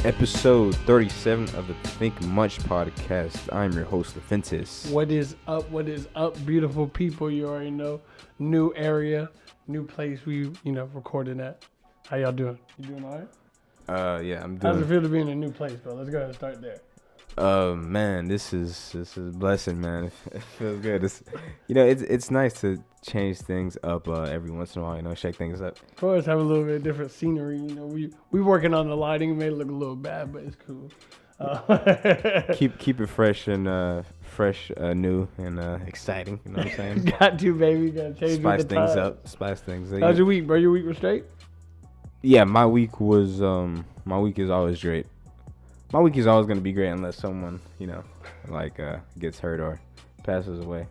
episode 37 of the Think Much podcast. I'm your host, Loventas. What is up? What is up, beautiful people? You already know. New area, new place we, recording at. How y'all doing? You doing all right? Yeah, I'm How's it doing. feel to be in a new place, bro? Let's go ahead and start there. Man, this is a blessing, man. It feels good. It's nice to change things up every once in a while. Shake things up. Of course, have a little bit of different scenery. We working on the lighting. Made it look a little bad, but it's cool. Keep it fresh and new and exciting. You know what I'm saying? Got to, baby. Got to change Spice with the things time. up. Spice things. How's your week, bro? Your week was straight? Yeah, my week is always great. My week is always gonna be great unless someone, gets hurt or passes away.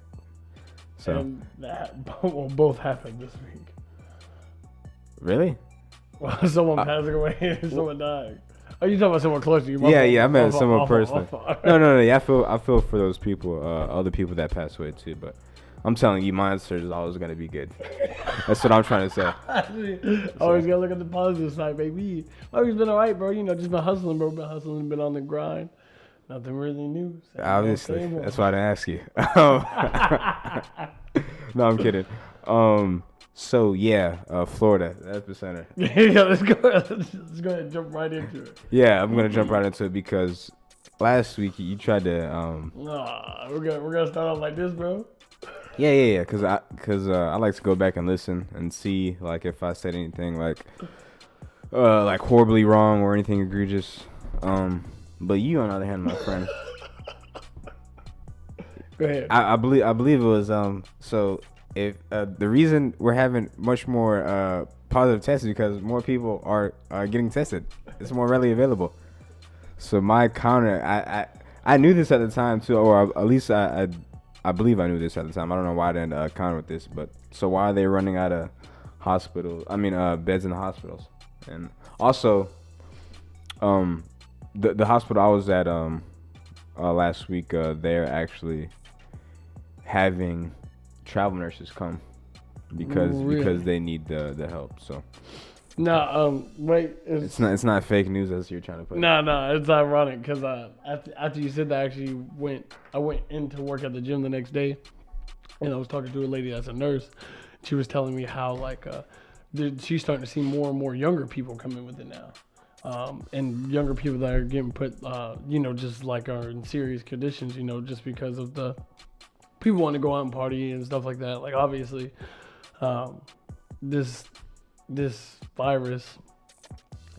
So And that both happened this week. really? Well, someone passing away and someone dying. Oh, you talking about someone close to you? Yeah, I meant someone personally. personally. No. Yeah, I feel for those people, other people that pass away too. But I'm telling you, my answer is always gonna be good. That's what I'm trying to say. Always gotta look at the positive side, baby. My week's been alright, bro. Just been hustling, bro. Been hustling, been on the grind. Nothing really new. Obviously, that's why I didn't ask you. No, I'm kidding. So yeah, Florida, the epicenter. Yeah, let's go ahead and jump right into it. Yeah, I'm gonna jump right into it because last week you tried to We're gonna start off like this, bro. Yeah. Cause I like to go back and listen and see if I said anything like horribly wrong or anything egregious. But you, on the other hand, my friend, Go ahead. I believe it was So if the reason we're having much more positive tests is because more people are getting tested. It's more readily available. So my counter, I knew this at the time too, or at least I believe I knew this at the time. I don't know why I didn't counter with this, but so why are they running out of beds in the hospitals? And also, the hospital I was at last week, they're actually having travel nurses come because they need the help. So wait. it's not fake news as you're trying to put it. No, it's ironic because after you said that, I went into work at the gym the next day, and I was talking to a lady that's a nurse. She was telling me how she's starting to see more and more younger people come in with it now, and younger people that are getting put, just are in serious conditions, just because of the people want to go out and party and stuff like that. Like obviously, this virus,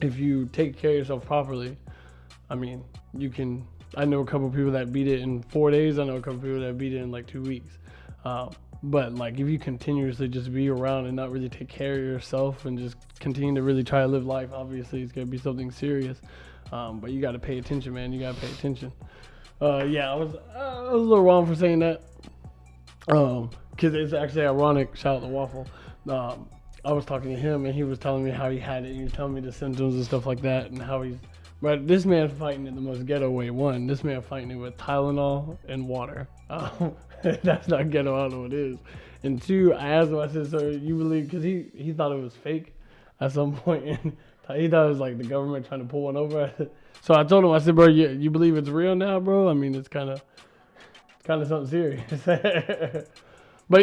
if you take care of yourself properly, you can. I know a couple people that beat it in 4 days. I know a couple people that beat it in 2 weeks. But if you continuously just be around and not really take care of yourself and just continue to really try to live life, obviously it's gonna be something serious. But you got to pay attention, man. You got to pay attention. I was a little wrong for saying that. Because it's actually ironic. Shout out to Waffle. I was talking to him and he was telling me how he had it. He was telling me the symptoms and stuff like that and how he's. But this man fighting it the most ghetto way. One, this man fighting it with Tylenol and water. That's not ghetto. I don't know what it is. And two, I asked him. I said, "So you believe?" Because he thought it was fake at some point, and he thought it was the government trying to pull one over. So I told him, I said, "Bro, you believe it's real now, bro? It's kind of something serious." But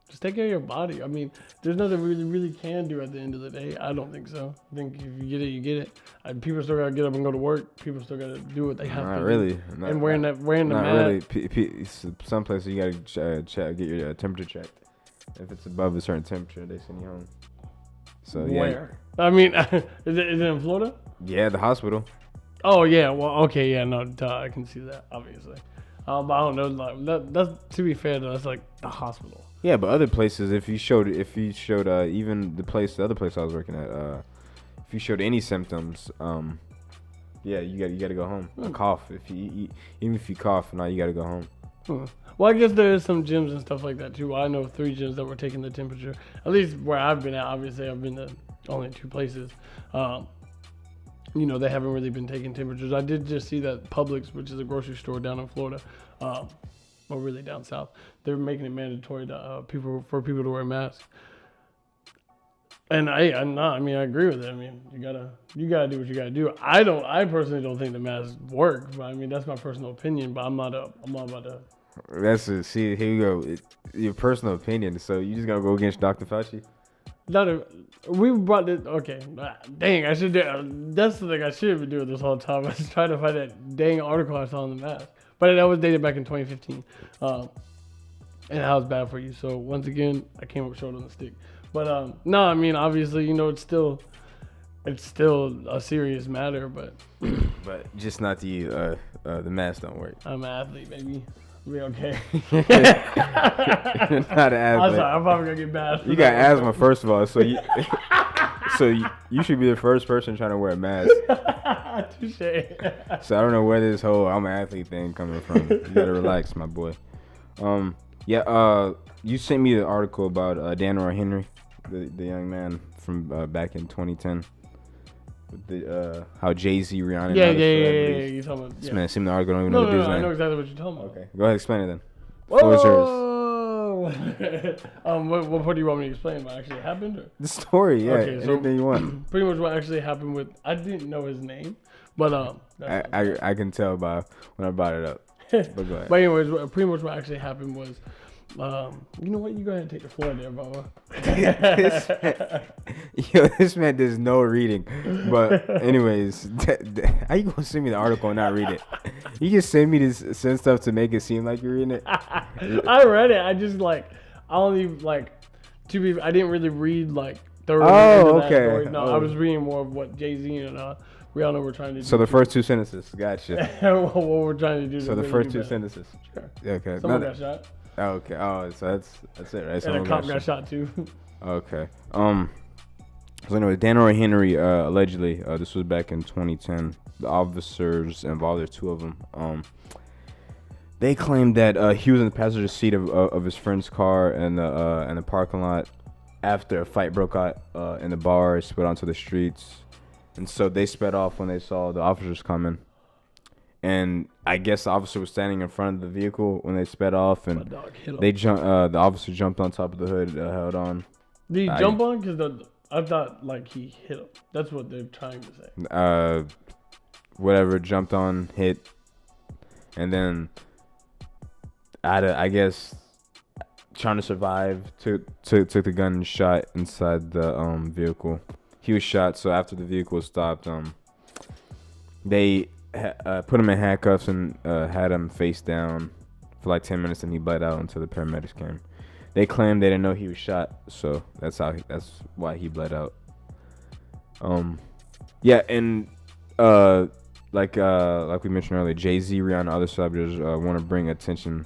just take care of your body. There's nothing really can do at the end of the day. I don't think so. I think if you get it, you get it. People still gotta get up and go to work. People still gotta do what they have Not to really. do. Not, And wearing the not mask. really. Some places you gotta get your temperature checked. If it's above a certain temperature, they send you home. So Where? Is it in Florida? Yeah, the hospital. Oh yeah. Well, okay. Yeah. No, duh, I can see that. Obviously. But I don't know. That's to be fair though. That's the hospital. Yeah, but other places, if you showed even the other place I was working at, if you showed any symptoms, you got to go home. A cough, even if you cough, now you got to go home. Well, I guess there is some gyms and stuff like that too. I know 3 gyms that were taking the temperature. At least where I've been at. Obviously, I've been to only 2 places. They haven't really been taking temperatures. I did just see that Publix, which is a grocery store down in Florida, or really down south, they're making it mandatory to for people to wear masks. And I'm not. I mean, I agree with it. I mean, you gotta do what you gotta do. I personally don't think the mask work. But I mean, that's my personal opinion. But I'm not about to. That's it. See, here you go. Your personal opinion. So you just gonna go against Dr. Fauci? We brought it. Okay, dang. I should do. That's the thing. I should have been doing this whole time. I was trying to find that dang article I saw on the mask, but that was dated back in 2015, and how it's bad for you. So once again, I came up short on the stick. But no, I mean, obviously, it's still a serious matter. But just not to you. The mask don't work. I'm an athlete, baby. We okay. You're not an athlete. I'm sorry. I'm probably gonna get bad. You got asthma, first of all, so you should be the first person trying to wear a mask. Touche. So I don't know where this whole I'm an athlete thing coming from. You gotta relax, my boy. You sent me the article about Daniel Henry, the young man from back in 2010. With how Jay-Z, Rihanna, yeah. You talking about? This man sent me the article. I don't even No, know the dude's name. I know exactly what you're talking about. Okay, go ahead, explain it then. Whoa! What part do you want me to explain? What actually happened? Or? The story, yeah. Okay, so anything you want. Pretty much what actually happened with. I didn't know his name, but I can tell by when I brought it up. But go ahead. But anyways, pretty much what actually happened was, you know what? You go ahead and take the floor there, Bubba. This man does no reading. But anyways, how you gonna send me the article and not read it? You just send me send stuff to make it seem like you're reading it. I read it. I just I didn't really read thoroughly. Oh, okay. Story. No, I was reading more of what Jay-Z and Rihanna were trying to do. So the first two sentences, gotcha. What we're trying to do. So the first two sentences. Sure. Okay. Someone got shot. Oh, okay. Oh, so that's it, right? And a cop got shot too. Okay. So anyway, Daniel Henry allegedly, this was back in 2010. The officers involved, there's two of them. They claimed that he was in the passenger seat of his friend's car in the parking lot after a fight broke out in the bar, split onto the streets, and so they sped off when they saw the officers coming. And I guess the officer was standing in front of the vehicle when they sped off, and they the officer jumped on top of the hood, held on. Did he jump on? Because I thought he hit him. That's what they're trying to say. Whatever, jumped on, hit, and then I guess trying to survive, took the gun and shot inside the vehicle. He was shot. So after the vehicle stopped, they put him in handcuffs and had him face down for like 10 minutes, and he bled out until the paramedics came. They claimed they didn't know he was shot, so that's why he bled out. Yeah, and like we mentioned earlier, Jay-Z, Rihanna, other celebrities want to bring attention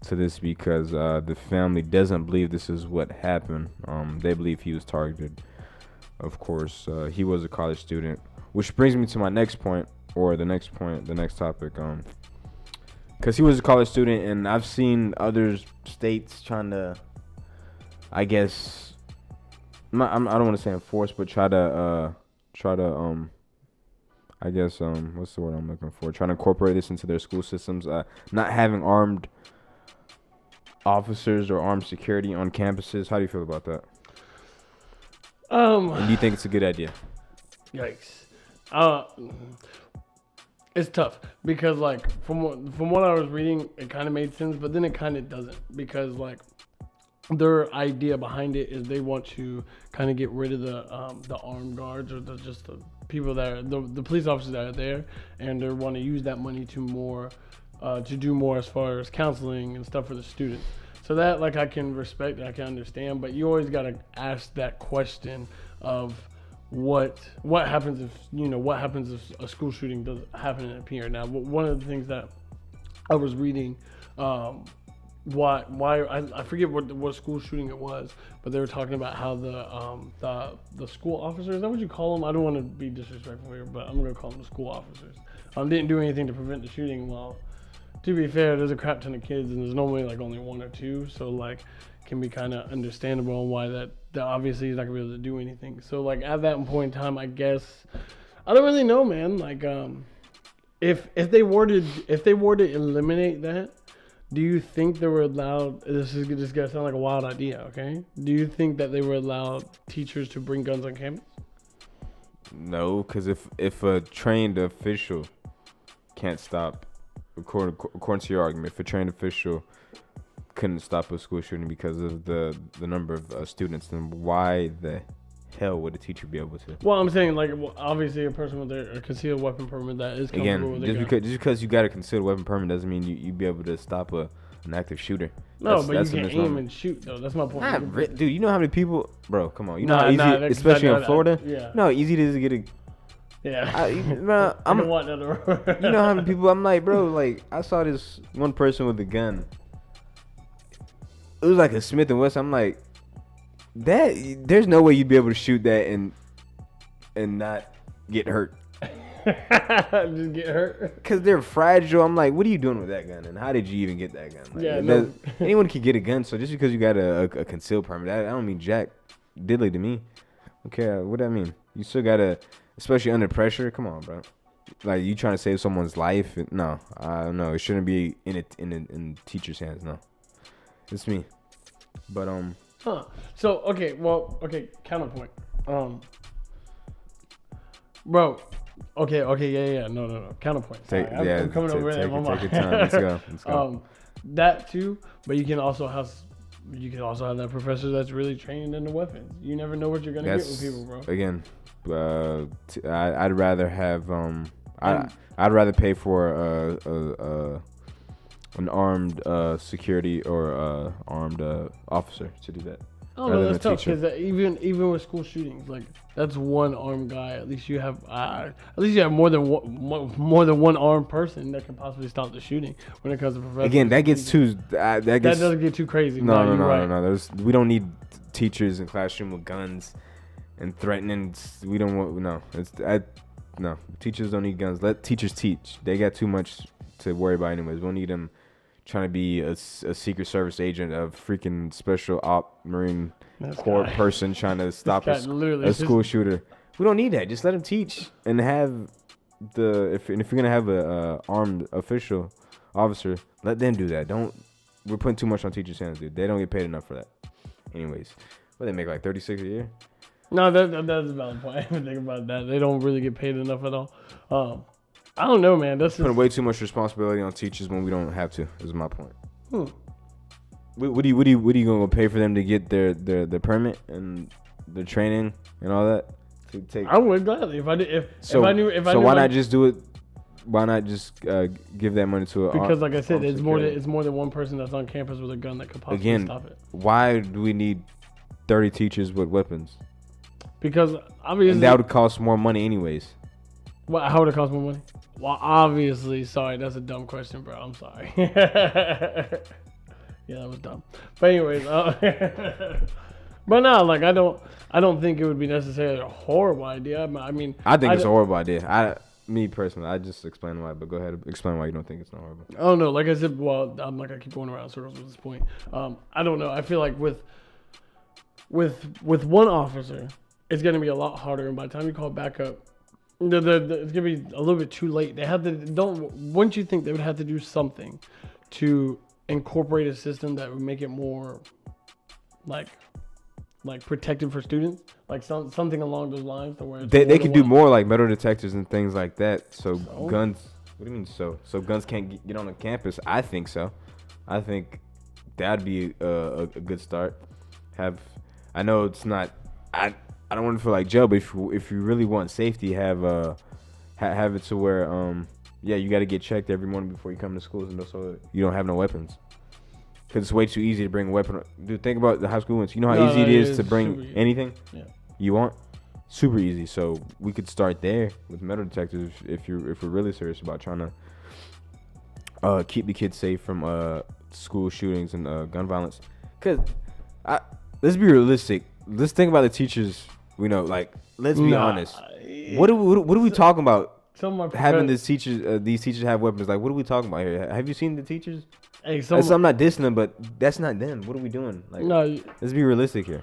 to this because the family doesn't believe this is what happened. They believe he was targeted. Of course, he was a college student, which brings me to my next point. Or the next topic, because he was a college student, and I've seen other states trying to, I guess, I don't want to say enforce, but try to, I guess, what's the word I'm looking for? Trying to incorporate this into their school systems, not having armed officers or armed security on campuses. How do you feel about that? And do you think it's a good idea? Yikes. It's tough because from what I was reading, it kind of made sense, but then it kind of doesn't because their idea behind it is they want to kind of get rid of the armed guards or the people that are the police officers that are there, and they want to use that money to do more as far as counseling and stuff for the students. So that I can respect, I can understand, but you always gotta ask that question of what happens if a school shooting does happen in a peer. Now, one of the things that I was reading, why I forget what school shooting it was, but they were talking about how the school officers, is that what you call them? I don't want to be disrespectful here, but I'm gonna call them the school officers. Didn't do anything to prevent the shooting. Well, to be fair, there's a crap ton of kids, and there's normally only one or two, so can be kind of understandable on why that obviously he's not gonna be able to do anything. So at that point in time, I guess I don't really know, man. If they were to eliminate that, Do you think they were allowed? This is just gonna sound like a wild idea, okay? Do you think that they were allowed teachers to bring guns on campus? No, because if a trained official can't stop, according to your argument, if a trained official couldn't stop a school shooting because of the number of students, then why the hell would a teacher be able to? Well, I'm saying like obviously a person with a concealed weapon permit that is comfortable with a gun. Just because you got a concealed weapon permit doesn't mean you be able to stop an active shooter. No, but you can aim and shoot though. That's my point. Dude, you know how many people, bro? Come on, you know how easy, especially in Florida. Yeah. You know how easy it is to get a. Yeah. You know how many people? I'm like, bro, like I saw this one person with a gun. It was like a Smith and Wesson. I'm like, there's no way you'd be able to shoot that and not get hurt. Just get hurt? Cause they're fragile. I'm like, what are you doing with that gun? And how did you even get that gun? Like, yeah, no. Anyone can get a gun. So just because you got a concealed permit, I don't mean jack diddly to me. Okay, what I mean? You still gotta, especially under pressure. Come on, bro. Like you trying to save someone's life? No, no, it shouldn't be in teacher's hands. No, it's me. But Huh. So okay, counterpoint. Bro. Okay, yeah. No. Counterpoint. I'm coming over there. Take your time. Let's go. That too, but you can also have that professor that's really trained in the weapons. You never know what you're gonna get with people, bro. Again, I'd rather have I'd rather pay for an armed security or armed officer to do that. Oh no, that's tough because even with school shootings, like that's one armed guy. At least you have more than one armed person that can possibly stop the shooting. When it comes to professors, again, that doesn't get too crazy. No. We don't need teachers in classroom with guns and threatening. We don't want no. Teachers don't need guns. Let teachers teach. They got too much to worry about anyways. We don't need them trying to be a Secret Service agent, a freaking special op Marine Corps person trying to stop a school shooter. We don't need that. Just let them teach and have if you're gonna have a armed official officer, let them do that. We're putting too much on teachers' hands, dude. They don't get paid enough for that. Anyways, what they make like $36 a year? No, that's a valid point. I didn't think about that. They don't really get paid enough at all. I don't know, man. That's putting way too much responsibility on teachers when we don't have to. Is my point. What are you gonna pay for them to get their permit and the training and all that? I would gladly if I knew. So why not just do it? Why not just give that money to because, like I said, it's more than one person that's on campus with a gun that could possibly stop it. Why do we need 30 teachers with weapons? Because obviously and that would cost more money anyways. How would it cost more money? Well, obviously, sorry, that's a dumb question, bro. I'm sorry. Yeah, that was dumb. But anyways, but no, like I don't think it would be necessarily a horrible idea. I mean, I think it's a horrible idea. Me personally, I just explain why. But go ahead, explain why you don't think it's not horrible. Oh no, like I said, well, I'm like I keep going around in circles with this point. I don't know. I feel like with one officer, it's gonna be a lot harder, and by the time you call backup. It's gonna be a little bit too late. They have to wouldn't you think they would have to do something to incorporate a system that would make it more like protected for students, like something along those lines, to where they could do more like metal detectors and things like that. So guns. What do you mean so? So guns can't get on the campus? I think so. I think that'd be a good start. I know it's not. I don't want to feel like jail, but if you really want safety, have it to where you got to get checked every morning before you come to schools, and so you don't have no weapons. Because it's way too easy to bring a weapon. Dude, think about the high school ones. You know how easy it is to bring anything you want? Super easy. So we could start there with metal detectors if we're really serious about trying to keep the kids safe from school shootings and gun violence. Because let's be realistic. Let's think about the teachers. We know, like, let's be honest. What are we talking about? Having these teachers have weapons. Like, what are we talking about here? Have you seen the teachers? Hey, I'm not dissing them, but that's not them. What are we doing? Like, let's be realistic here.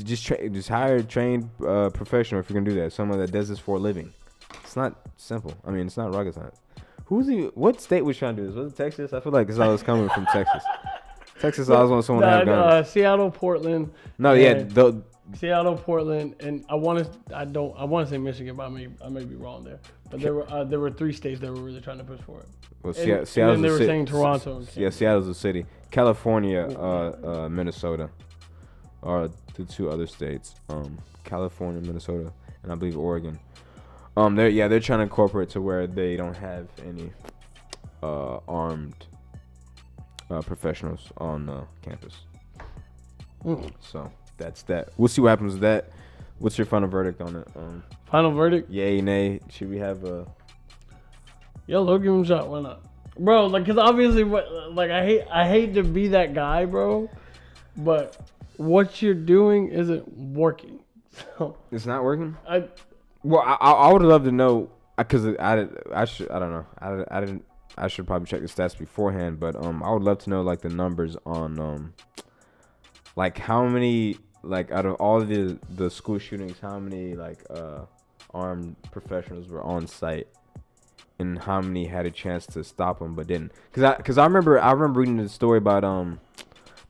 Just hire a trained professional if you're gonna do that. Someone that does this for a living. It's not simple. I mean, it's not rocket science. What state was trying to do this? Was it Texas? I feel like it's always coming from Texas. Texas always wants someone to have guns. Seattle, Portland. No, yeah, Seattle, Portland, and I want to say Michigan, but I may be wrong there. But there were 3 states that were really trying to push for it. Well, Seattle's and then they were saying Toronto. Yeah, Seattle's a city. California, Minnesota are the 2 other states. California, Minnesota, and I believe Oregon. They're trying to incorporate to where they don't have any armed professionals on campus. So that's that. We'll see what happens with that. What's your final verdict on it? Final verdict? Yay, nay. Should we have a? Yo, low, give him a shot. Why not, bro? Like, cause obviously, I hate to be that guy, bro, but what you're doing isn't working. So it's not working. I would love to know because I should probably check the stats beforehand, but I would love to know like the numbers on like how many like out of all the school shootings, how many like armed professionals were on site, and how many had a chance to stop them but didn't. Because I remember reading the story about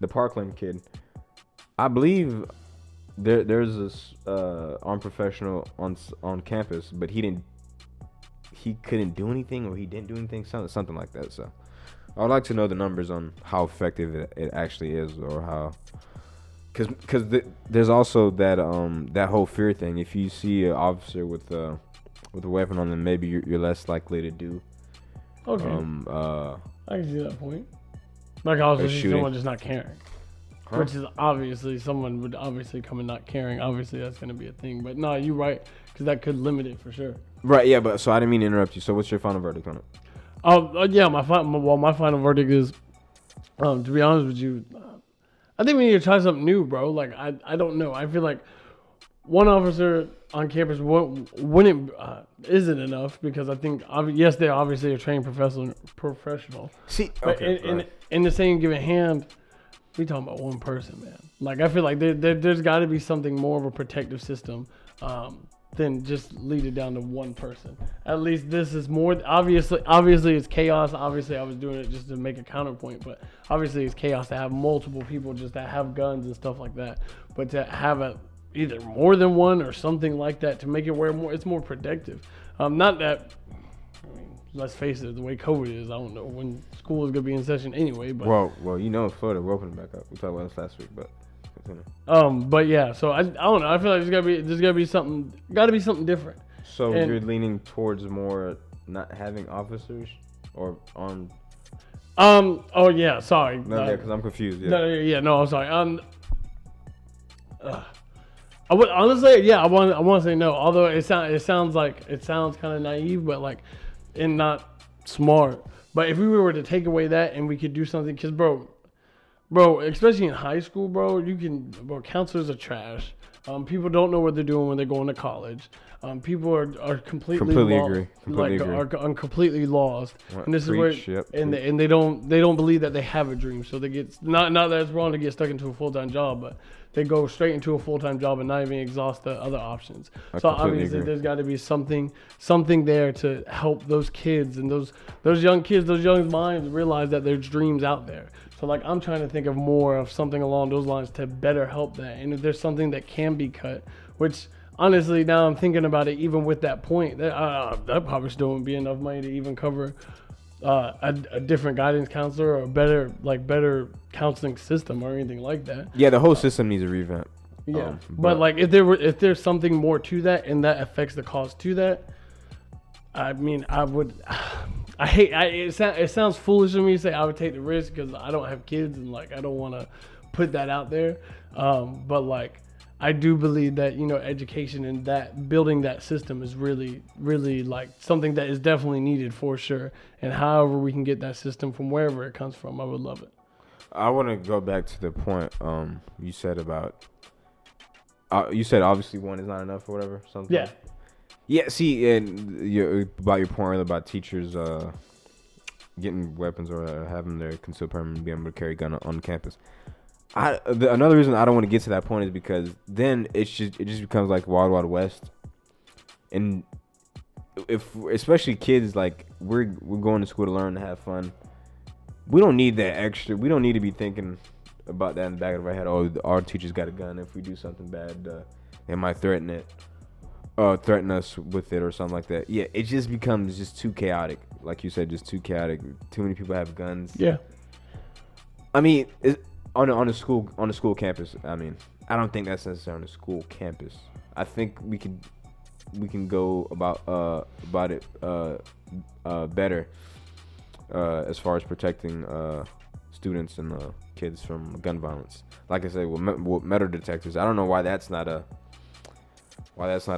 the Parkland kid. I believe there's this armed professional on campus, but he couldn't do anything, or he didn't do anything, something like that. So I would like to know the numbers on how effective it actually is, or how. Because there's also that whole fear thing. If you see an officer with a weapon on them, maybe you're less likely to do. Okay. I can see that point. Like, I was see someone just not caring, which is obviously someone would obviously come and not caring. Obviously, that's going to be a thing. But no, you're right, because that could limit it for sure. Right. Yeah. But so I didn't mean to interrupt you. So what's your final verdict on it? Yeah. My final verdict is, to be honest with you. I think we need to try something new, bro. Like, I don't know. I feel like one officer on campus isn't enough, because I think, yes, they're obviously a trained professional. See, but in the same given hand, we talking about one person, man. Like, I feel like there's got to be something more of a protective system than just lead it down to one person. At least this is more obviously it's chaos. Obviously I was doing it just to make a counterpoint, but obviously it's chaos to have multiple people just that have guns and stuff like that. But to have either more than one or something like that to make it where it's more protective. Not that, I mean, let's face it, the way COVID is, I don't know when school is gonna be in session anyway. But well, you know, in Florida we're opening back up. We talked about this last week, but. But yeah, so I don't know. I feel like there's gotta be something different. So you're leaning towards more not having officers or on. Oh yeah. Sorry. No, yeah, because I'm confused. Yeah. No, I'm sorry. I would honestly, yeah, I want to say no. Although it sounds kind of naive, but like, and not smart. But if we were to take away that and we could do something, because Bro, especially in high school, bro, counselors are trash. People don't know what they're doing when they're going to college. People are completely completely lost. And this is where they don't believe that they have a dream. So they get not that it's wrong to get stuck into a full-time job, but they go straight into a full-time job and not even exhaust the other options. So obviously there's got to be something there to help those kids and those young minds realize that there's dreams out there. So like, I'm trying to think of more of something along those lines to better help that. And if there's something that can be cut, which honestly, now I'm thinking about it, even with that point, that probably still wouldn't be enough money to even cover a different guidance counselor or a better counseling system or anything like that. Yeah, the whole system needs a revamp. Yeah, but like, if there's something more to that and that affects the cost to that, I mean, it sounds foolish to me to say I would take the risk because I don't have kids and like I don't want to put that out there. But like, I do believe that, you know, education and that building that system is really, really like something that is definitely needed for sure. And however we can get that system from wherever it comes from, I would love it. I want to go back to the point you said about you said obviously one is not enough or whatever. Something. Yeah. Yeah, see, and about your point earlier about teachers getting weapons or having their concealed permit, being able to carry a gun on campus. Another reason I don't want to get to that point is because then it just becomes like Wild Wild West, and if especially kids, like we're going to school to learn, to have fun. We don't need that extra. We don't need to be thinking about that in the back of our head. Oh, our teacher's got a gun. If we do something bad, they might threaten us with it or something like that. Yeah, it just becomes just too chaotic. Like you said, just too chaotic. Too many people have guns. Yeah. I mean, on a school campus. I mean, I don't think that's necessarily on a school campus. I think we can go about it better as far as protecting students and kids from gun violence. Like I said, with metal detectors, I don't know why that's not a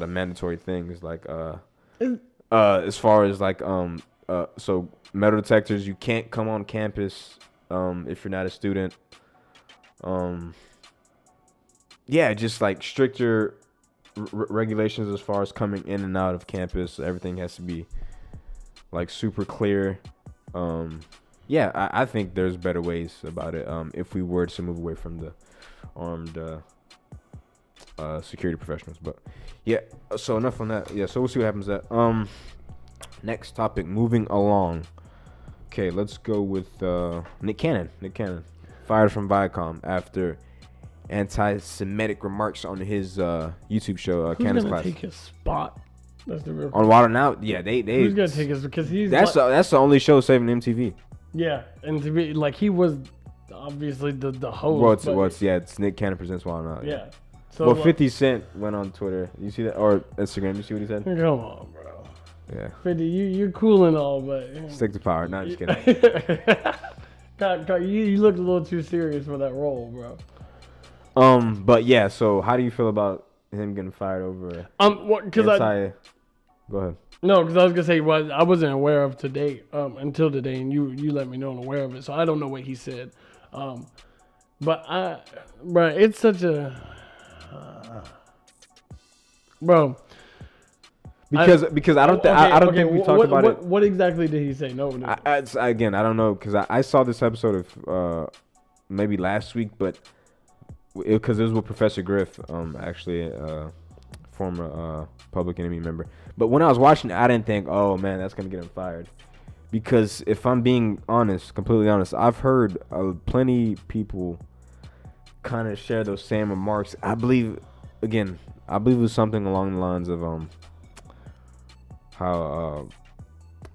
mandatory thing. It's like as far as like so metal detectors, you can't come on campus if you're not a student. Yeah, just like stricter regulations as far as coming in and out of campus. Everything has to be like super clear. Yeah, I think there's better ways about it. If we were to move away from the armed security professionals, but yeah. So enough on that. Yeah. So we'll see what happens. Next topic. Moving along. Okay, let's go with Nick Cannon. Nick Cannon fired from Viacom after anti-Semitic remarks on his YouTube show. Who's Cannon's gonna Class. take his spot? That's the real On Water Now. Yeah, they. Who's gonna take his? Because he's That's the only show saving MTV. yeah, and to be like he was obviously the host. It's Nick Cannon presents Water Now. Yeah. So Well, 50 Cent went on Twitter. You see that? Or Instagram. You see what he said? Come on, bro. Yeah. 50, you're cool and all, but Stick to power. Not just kidding. God, you looked a little too serious for that role, bro. But yeah. So how do you feel about him getting fired over? Go ahead. No, because I was gonna say I wasn't aware of today until today, and you let me know I'm aware of it, so I don't know what he said. But it's such a bro. Because I don't think we talked about it. What exactly did he say? No. Again, I don't know because I saw this episode of maybe last week, but because it was with Professor Griff, actually former Public Enemy member. But when I was watching it, I didn't think, oh man, that's gonna get him fired. Because if I'm being honest, completely honest, I've heard plenty people kind of share those same remarks. I believe it was something along the lines of how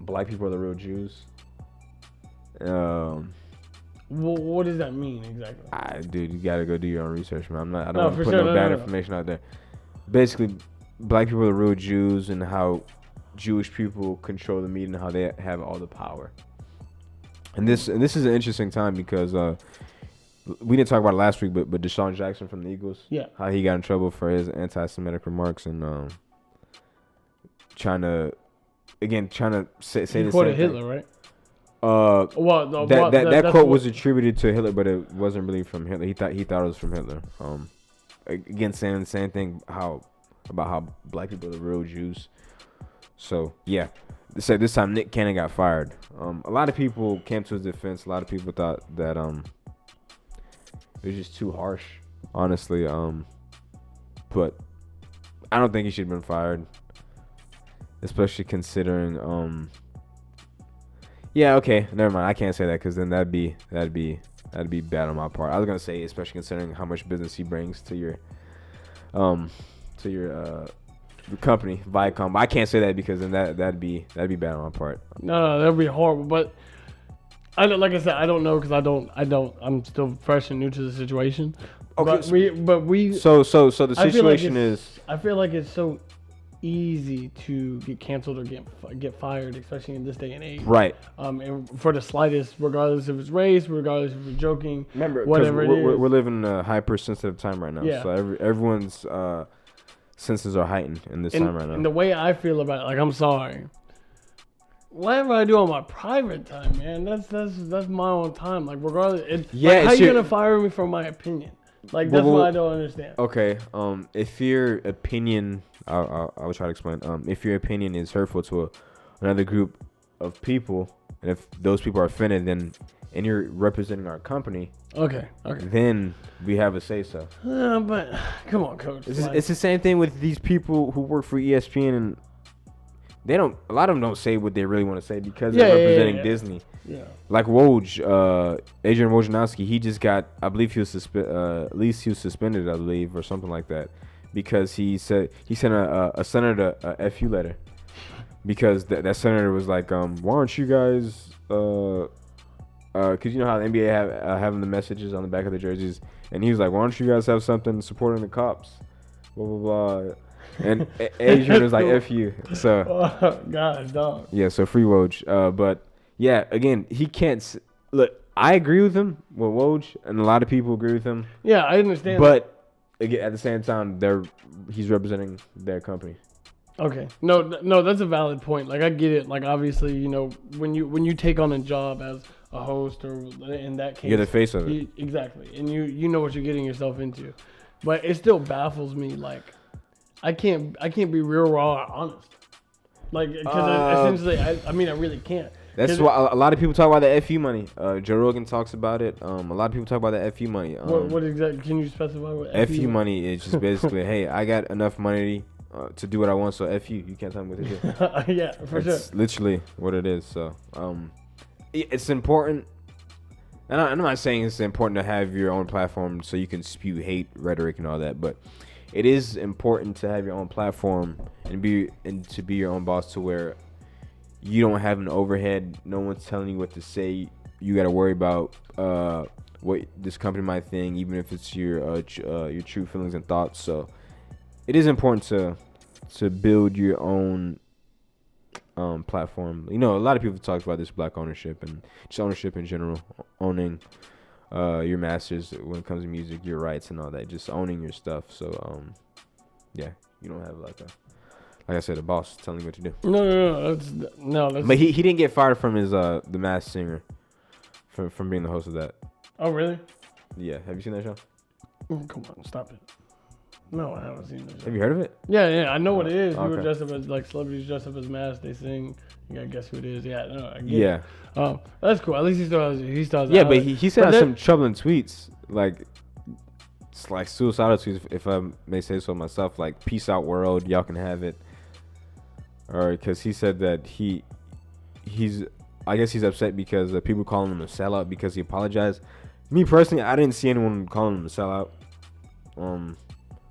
black people are the real Jews. What does that mean exactly? Dude, you gotta go do your own research, man. I don't want to put no bad information out there. Basically, black people are the real Jews, and how Jewish people control the media and how they have all the power. And this is an interesting time because we didn't talk about it last week, but Deshaun Jackson from the Eagles, how he got in trouble for his anti-Semitic remarks and trying to say the same quoted thing. Hitler, right? That quote was attributed to Hitler, but it wasn't really from Hitler. He thought it was from Hitler. Again, saying the same thing about how black people are the real Jews. So yeah, this time Nick Cannon got fired. A lot of people came to his defense. A lot of people thought that it was just too harsh, honestly. But I don't think he should have been fired, especially considering. Yeah, okay, never mind. I can't say that because then that'd be bad on my part. I was gonna say, especially considering how much business he brings to your company, Viacom. But I can't say that because then that'd be bad on my part. No, that'd be horrible. But like I said, I don't know because I'm still fresh and new to the situation. Okay, but we. So the situation is. I feel like it's so easy to get canceled or get fired, especially in this day and age. Right. And for the slightest, regardless if it's race, regardless if you're joking, remember, whatever it is. We're living in a hypersensitive time right now. Yeah. So everyone's senses are heightened in this time right now. And the way I feel about it, like, I'm sorry. Whatever I do on my private time, man, that's my own time. Like, regardless, how you gonna fire me for my opinion? Like, that's what I don't understand. Okay. If your opinion, I'll try to explain. If your opinion is hurtful to another group of people, and if those people are offended, and you're representing our company, okay, then we have a say so. But come on, coach. It's the same thing with these people who work for ESPN and they don't. A lot of them don't say what they really want to say because they're representing Disney. Yeah. Like Woj, Adrian Wojnarowski, he just got. I believe he was at least he was suspended. I believe or something like that because he sent a senator a FU letter because that senator was like, why aren't you guys because you know how the NBA have having the messages on the back of the jerseys, and he was like, why don't you guys have something supporting the cops, blah blah blah, and Adrian was like, F you. So gosh, dog. Yeah, so free Woj. But yeah, again, he can't look. I agree with him with Woj, and a lot of people agree with him. Yeah, I understand. But again, at the same time, he's representing their company. Okay. No, that's a valid point. Like I get it. Like obviously, you know, when you take on a job as a host or in that case, You're the face of it. Exactly. And you know what you're getting yourself into. But it still baffles me. Like I can't be real raw honest. Like because essentially, I mean, I really can't. That's why a lot of people talk about the FU money. Joe Rogan talks about it. A lot of people talk about the FU money. What exactly? Can you specify what FU money is? Just basically, hey, I got enough money to do what I want, so F you. You can't tell me what to do. Yeah, for sure. It's literally what it is. So, it's important. And I'm not saying it's important to have your own platform so you can spew hate, rhetoric, and all that, but it is important to have your own platform and to be your own boss to where you don't have an overhead. No one's telling you what to say. You got to worry about what this company might think, even if it's your true feelings and thoughts. So it is important to build your own platform. You know, a lot of people talk about this black ownership and just ownership in general, owning your masters when it comes to music, your rights and all that, just owning your stuff. So yeah, you don't have like I said, a boss telling you what to do. No. That's But he didn't get fired from his The Masked Singer from being the host of that. Oh really? Yeah. Have you seen that show? Come on, stop it. No, I haven't seen that show. Have you heard of it? Yeah, I know what it is. Okay. People dress up as like celebrities dress up as masks. They sing. You gotta guess who it is. Yeah, no, I get Yeah. it. That's cool. At least he still has. Yeah, but he sent out some troubling tweets, like it's like suicidal tweets, if I may say so myself. Like, peace out, world, y'all can have it. Or because he said that he's I guess he's upset because people calling him a sellout because he apologized. Me personally, I didn't see anyone calling him a sellout.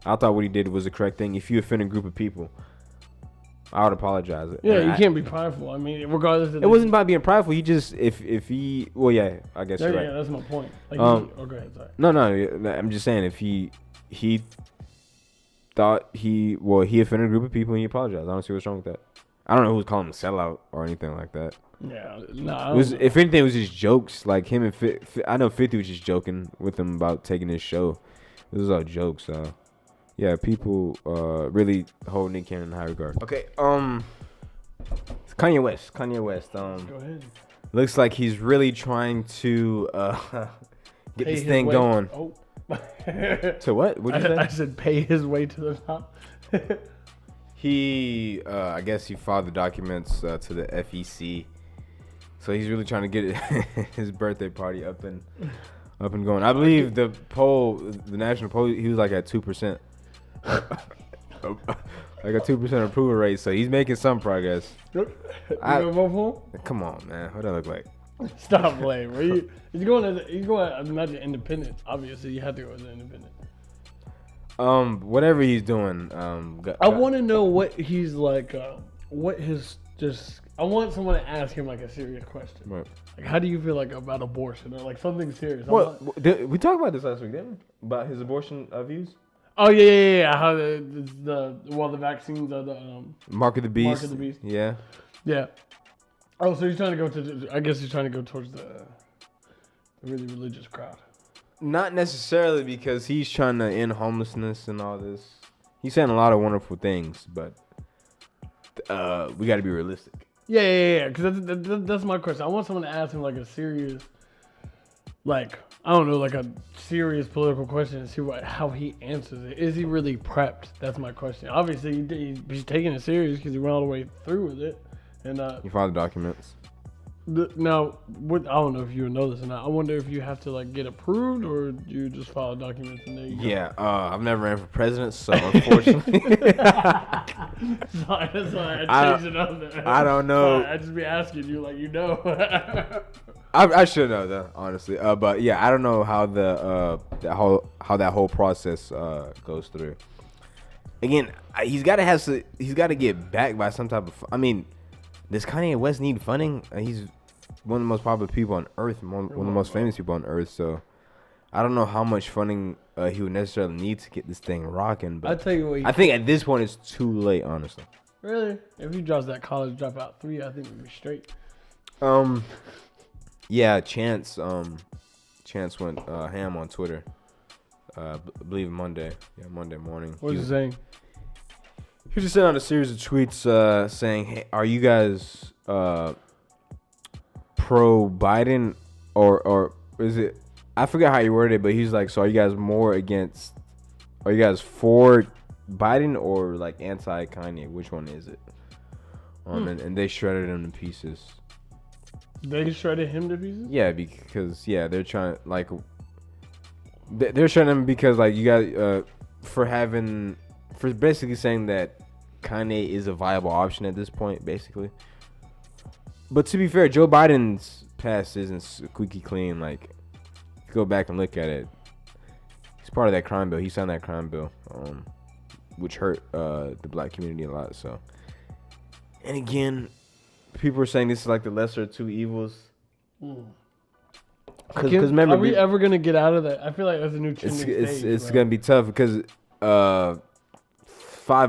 I thought what he did was the correct thing. If you offend a group of people, I would apologize. Yeah, you can't be prideful. I mean, regardless of it wasn't about being prideful. He just if he yeah, I guess you're right. Yeah, that's my point. Like, go ahead, sorry. No, I'm just saying if he thought he offended a group of people and he apologized. I don't see what's wrong with that. I don't know who's calling him a sellout or anything like that. Yeah, no. If anything, it was just jokes. Like him and I know 50 was just joking with him about taking his show. This was all jokes. Yeah, people really hold Nick Cannon in high regard. Okay, Kanye West. Go ahead. Looks like he's really trying to get this thing going. Oh. To what? What'd you say? I said pay his way to the top. He, I guess he filed the documents to the FEC, so he's really trying to get his birthday party up and going. I believe the national poll, he was like at 2%, like a 2% approval rate. So he's making some progress. You gonna vote for him? Come on, man, what that look like? Stop playing, bro. He's going as not an independent. Obviously, you have to go as an independent. Whatever he's doing, I want to know what he's like. What his just. I want someone to ask him like a serious question. Right. Like, how do you feel like about abortion or like something serious? Well, we talked about this last week, didn't we? About his abortion views. Oh yeah. How the vaccines are the Mark of the Beast. Mark of the Beast. Yeah. Yeah. Oh, so he's trying to go I guess he's trying to go towards the really religious crowd. Not necessarily, because he's trying to end homelessness and all this. He's saying a lot of wonderful things, but we got to be realistic. Yeah. Because that's my question. I want someone to ask him like a serious, like, I don't know, like a serious political question and see how he answers it. Is he really prepped? That's my question. Obviously, he's taking it serious because he went all the way through with it. And he filed the documents. Now, what I don't know if you know this or not. I wonder if you have to like get approved or you just file documents and there you go. Yeah, I've never ran for president, so unfortunately, Sorry, that's why I changed it up there. I don't know. Sorry, I just be asking you like you know. I should know though, honestly. But yeah, I don't know how that whole process goes through. Again, he's got to get backed by some type of. I mean, does Kanye West need funding? He's one of the most popular people on earth, one of the most famous people on earth. So I don't know how much funding he would necessarily need to get this thing rocking. But I tell you what, I think at this point it's too late, honestly. Really, if he drops that college dropout 3, I think we'd be straight. Yeah, Chance went ham on Twitter. I believe Monday. Yeah, Monday morning. What was he saying? He just sent out a series of tweets saying, "Hey, are you guys pro Biden or is it?" I forgot how you worded it, but he's like, "So are you guys more against? Are you guys for Biden or like anti Kanye? Which one is it?" And they shredded him to pieces. They shredded him to pieces? Yeah, because they're trying like they're shredding him because like you guys for basically saying that Kanye is a viable option at this point, basically. But to be fair, Joe Biden's past isn't squeaky clean. Like, if you go back and look at it, he's part of that crime bill. He signed that crime bill, which hurt the black community a lot. So, and again, people are saying this is like the lesser of two evils. Because remember, are we ever gonna get out of that? I feel like that's a new trending stage. It's gonna be tough because 5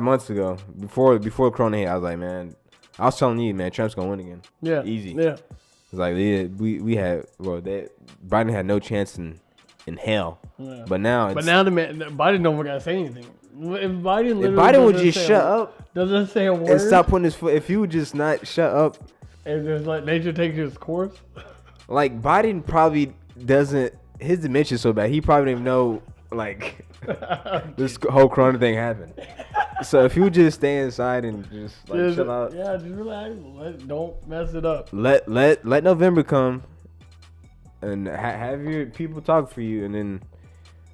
months ago, before Corona hit, I was like, man, I was telling you, man, Trump's gonna win again. Yeah, easy. Yeah, it's like Biden had no chance in hell. Yeah. But now the man Biden don't gotta say anything. If Biden would just shut up, doesn't say a word, and stop putting his foot. If he would just not shut up, and just let nature take its course. Like Biden probably doesn't. His dementia's so bad. He probably didn't even know like this whole Corona thing happened. So if he would just stay inside and just like chill out. Yeah, just relax. Don't mess it up. Let November come and have your people talk for you, and then.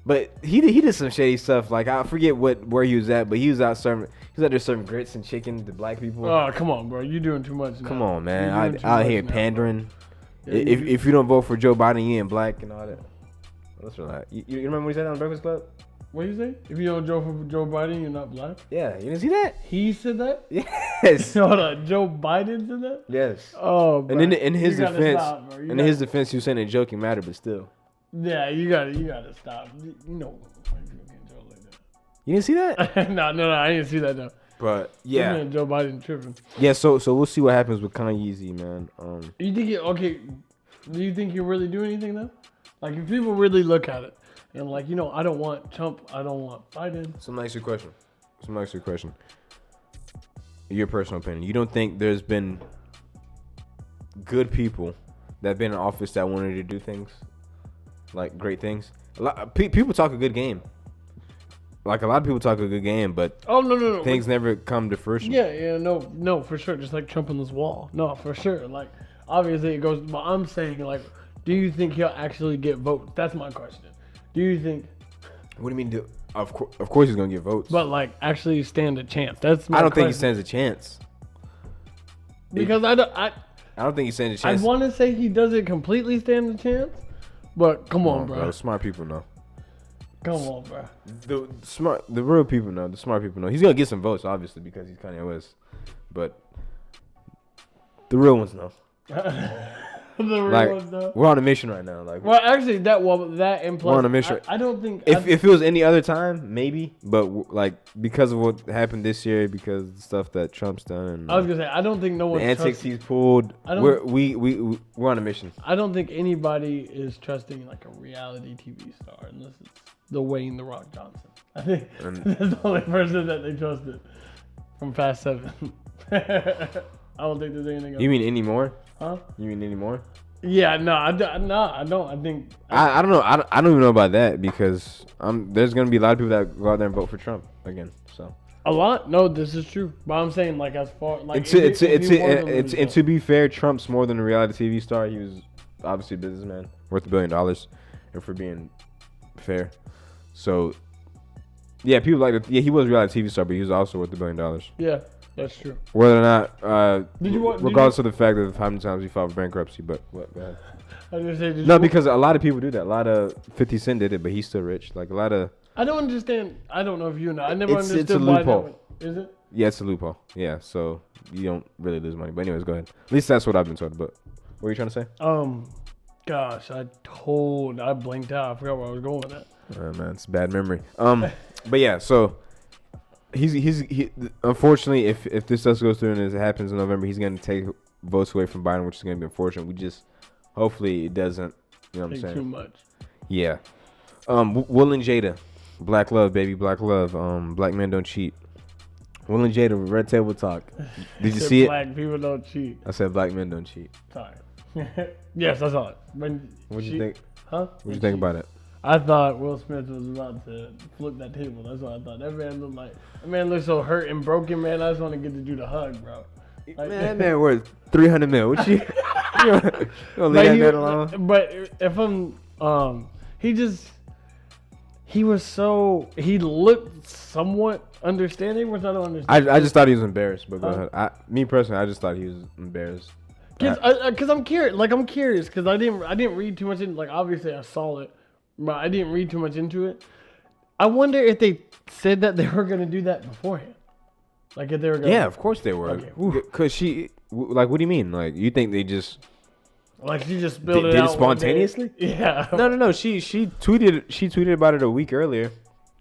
But he did some shady stuff. Like I forget where he was at, but he was out there serving grits and chicken to black people. Oh, come on, bro! You're doing too much now. Come on, man! Out here pandering. Yeah, if you don't vote for Joe Biden, you ain't black and all that. Let's relax. You remember when he said that on Breakfast Club? What did you say? If you don't vote for Joe Biden, you're not black? Yeah, you didn't see that? He said that? Yes. Hold on, Joe Biden said that? Yes. Oh, bro. And in his defense, he was saying a joking matter, but still. Yeah, you gotta stop. You know, like that. You didn't see that? No, I didn't see that though. But yeah, Joe Biden tripping. Yeah, so we'll see what happens with Kanye, man. You think do you think he'll really do anything though? Like if people really look at it and like, I don't want Trump, I don't want Biden. Some nicer question. Your personal opinion. You don't think there's been good people that have been in office that wanted to do things? Like great things. People talk a good game. Like a lot of people talk a good game, but no. things never come to fruition. Yeah, no, for sure. Just like Trump on this wall. No, for sure. Like obviously it goes. But I'm saying like, do you think he'll actually get votes? That's my question. Do you think? What do you mean? Of course he's gonna get votes. But like actually stand a chance. That's my I don't question. think he stands a chance. Because I don't think he stands a chance. I want to say he doesn't completely stand a chance. But come on, bro. Smart people know. Come on, bro. The real people know. The smart people know. He's gonna get some votes, obviously, because he's Kanye West. But the real ones know. The real ones know. We're on a mission right now. Like, well, actually, that implies. We're on a mission. I don't think. If it was any other time, maybe. But like because of what happened this year, because of the stuff that Trump's done, and I was gonna say I don't think no one. The antics he's pulled. We're on a mission. I don't think anybody is trusting like a reality TV star unless it's Dwayne The Rock Johnson. I think that's the only person that they trusted from Fast 7. I don't think there's anything else. You mean any more? Huh? You mean any more? Yeah, no, I don't. I think I don't know. I don't even know about that because there's gonna be a lot of people that go out there and vote for Trump again. So A lot? No, this is true. But I'm saying like as far like And to be fair, Trump's more than a reality TV star. He was obviously a businessman worth $1 billion, and for being fair, so yeah, people like it. Yeah, he was a reality TV star, but he was also worth $1 billion. Yeah, that's true. Whether or not, Did regardless of the fact of how many times he filed for bankruptcy, but what? Go ahead. I was gonna say, No, because a lot of people do that. A lot of 50 Cent did it, but he's still rich. Like a lot of. I don't understand. I don't know if you know. I never understood It's a why loophole. Is it? Yeah, it's a loophole. Yeah, so you don't really lose money. But anyways, go ahead. At least that's what I've been told. But what were you trying to say? Gosh, I blinked out. I forgot where I was going with that. Man, it's bad memory. But yeah, so he unfortunately, if this does go through and it happens in November, he's gonna take votes away from Biden, which is gonna be unfortunate. We just hopefully it doesn't. You know what I'm saying? Too much. Yeah. Will and Jada, black love, baby, black love. Black men don't cheat. Will and Jada, Red Table Talk. Did you see it? Black people don't cheat. I said black men don't cheat. Sorry. Yes, I saw it. What'd you think? Huh? What'd you think about it? I thought Will Smith was about to flip that table. That's what I thought. That man looked so hurt and broken, man. I just want to get the dude a hug, bro. Like, Man, that man worth 300 mil. What you don't leave that alone? But if I'm, he looked somewhat understanding, which I don't understand. I just thought he was embarrassed, but go ahead. Me personally, I just thought he was embarrassed. Cause I'm curious. Like I'm curious because I didn't read too much into. Like obviously I saw it, but I didn't read too much into it. I wonder if they said that they were gonna do that beforehand. Like if they were gonna. Yeah, of course they were. Okay. Cause she, like, what do you mean? Like, you think they just? Like she just spilled it out. Did it spontaneously? Yeah. No. She tweeted about it a week earlier.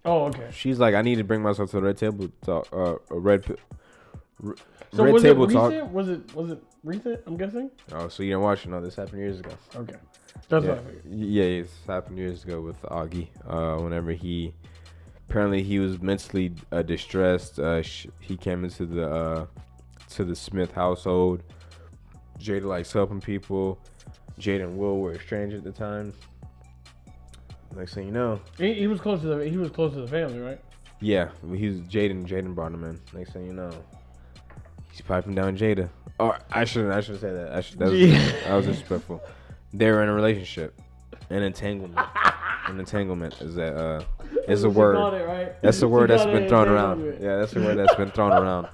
Oh, okay. She's like, I need to bring myself to the Red Table Talk. Red So Red was Table it Talk. recent? Was it recent? I'm guessing. Oh, so you didn't watch it? No, this happened years ago. Okay, that's what I figured. Yeah, it happened years ago with Augie. Whenever he was mentally distressed. He came into the Smith household. Jada likes helping people. Jada and Will were estranged at the time. Next thing you know, He was close to the family, right? yeah, Jaden brought him in. Next thing you know, he's piping down Jada. Or I shouldn't say that. That was disrespectful. They were in a relationship. An entanglement. An entanglement is that is a word. It, right? That's a word that's been thrown around. Yeah, that's a word that's been thrown around.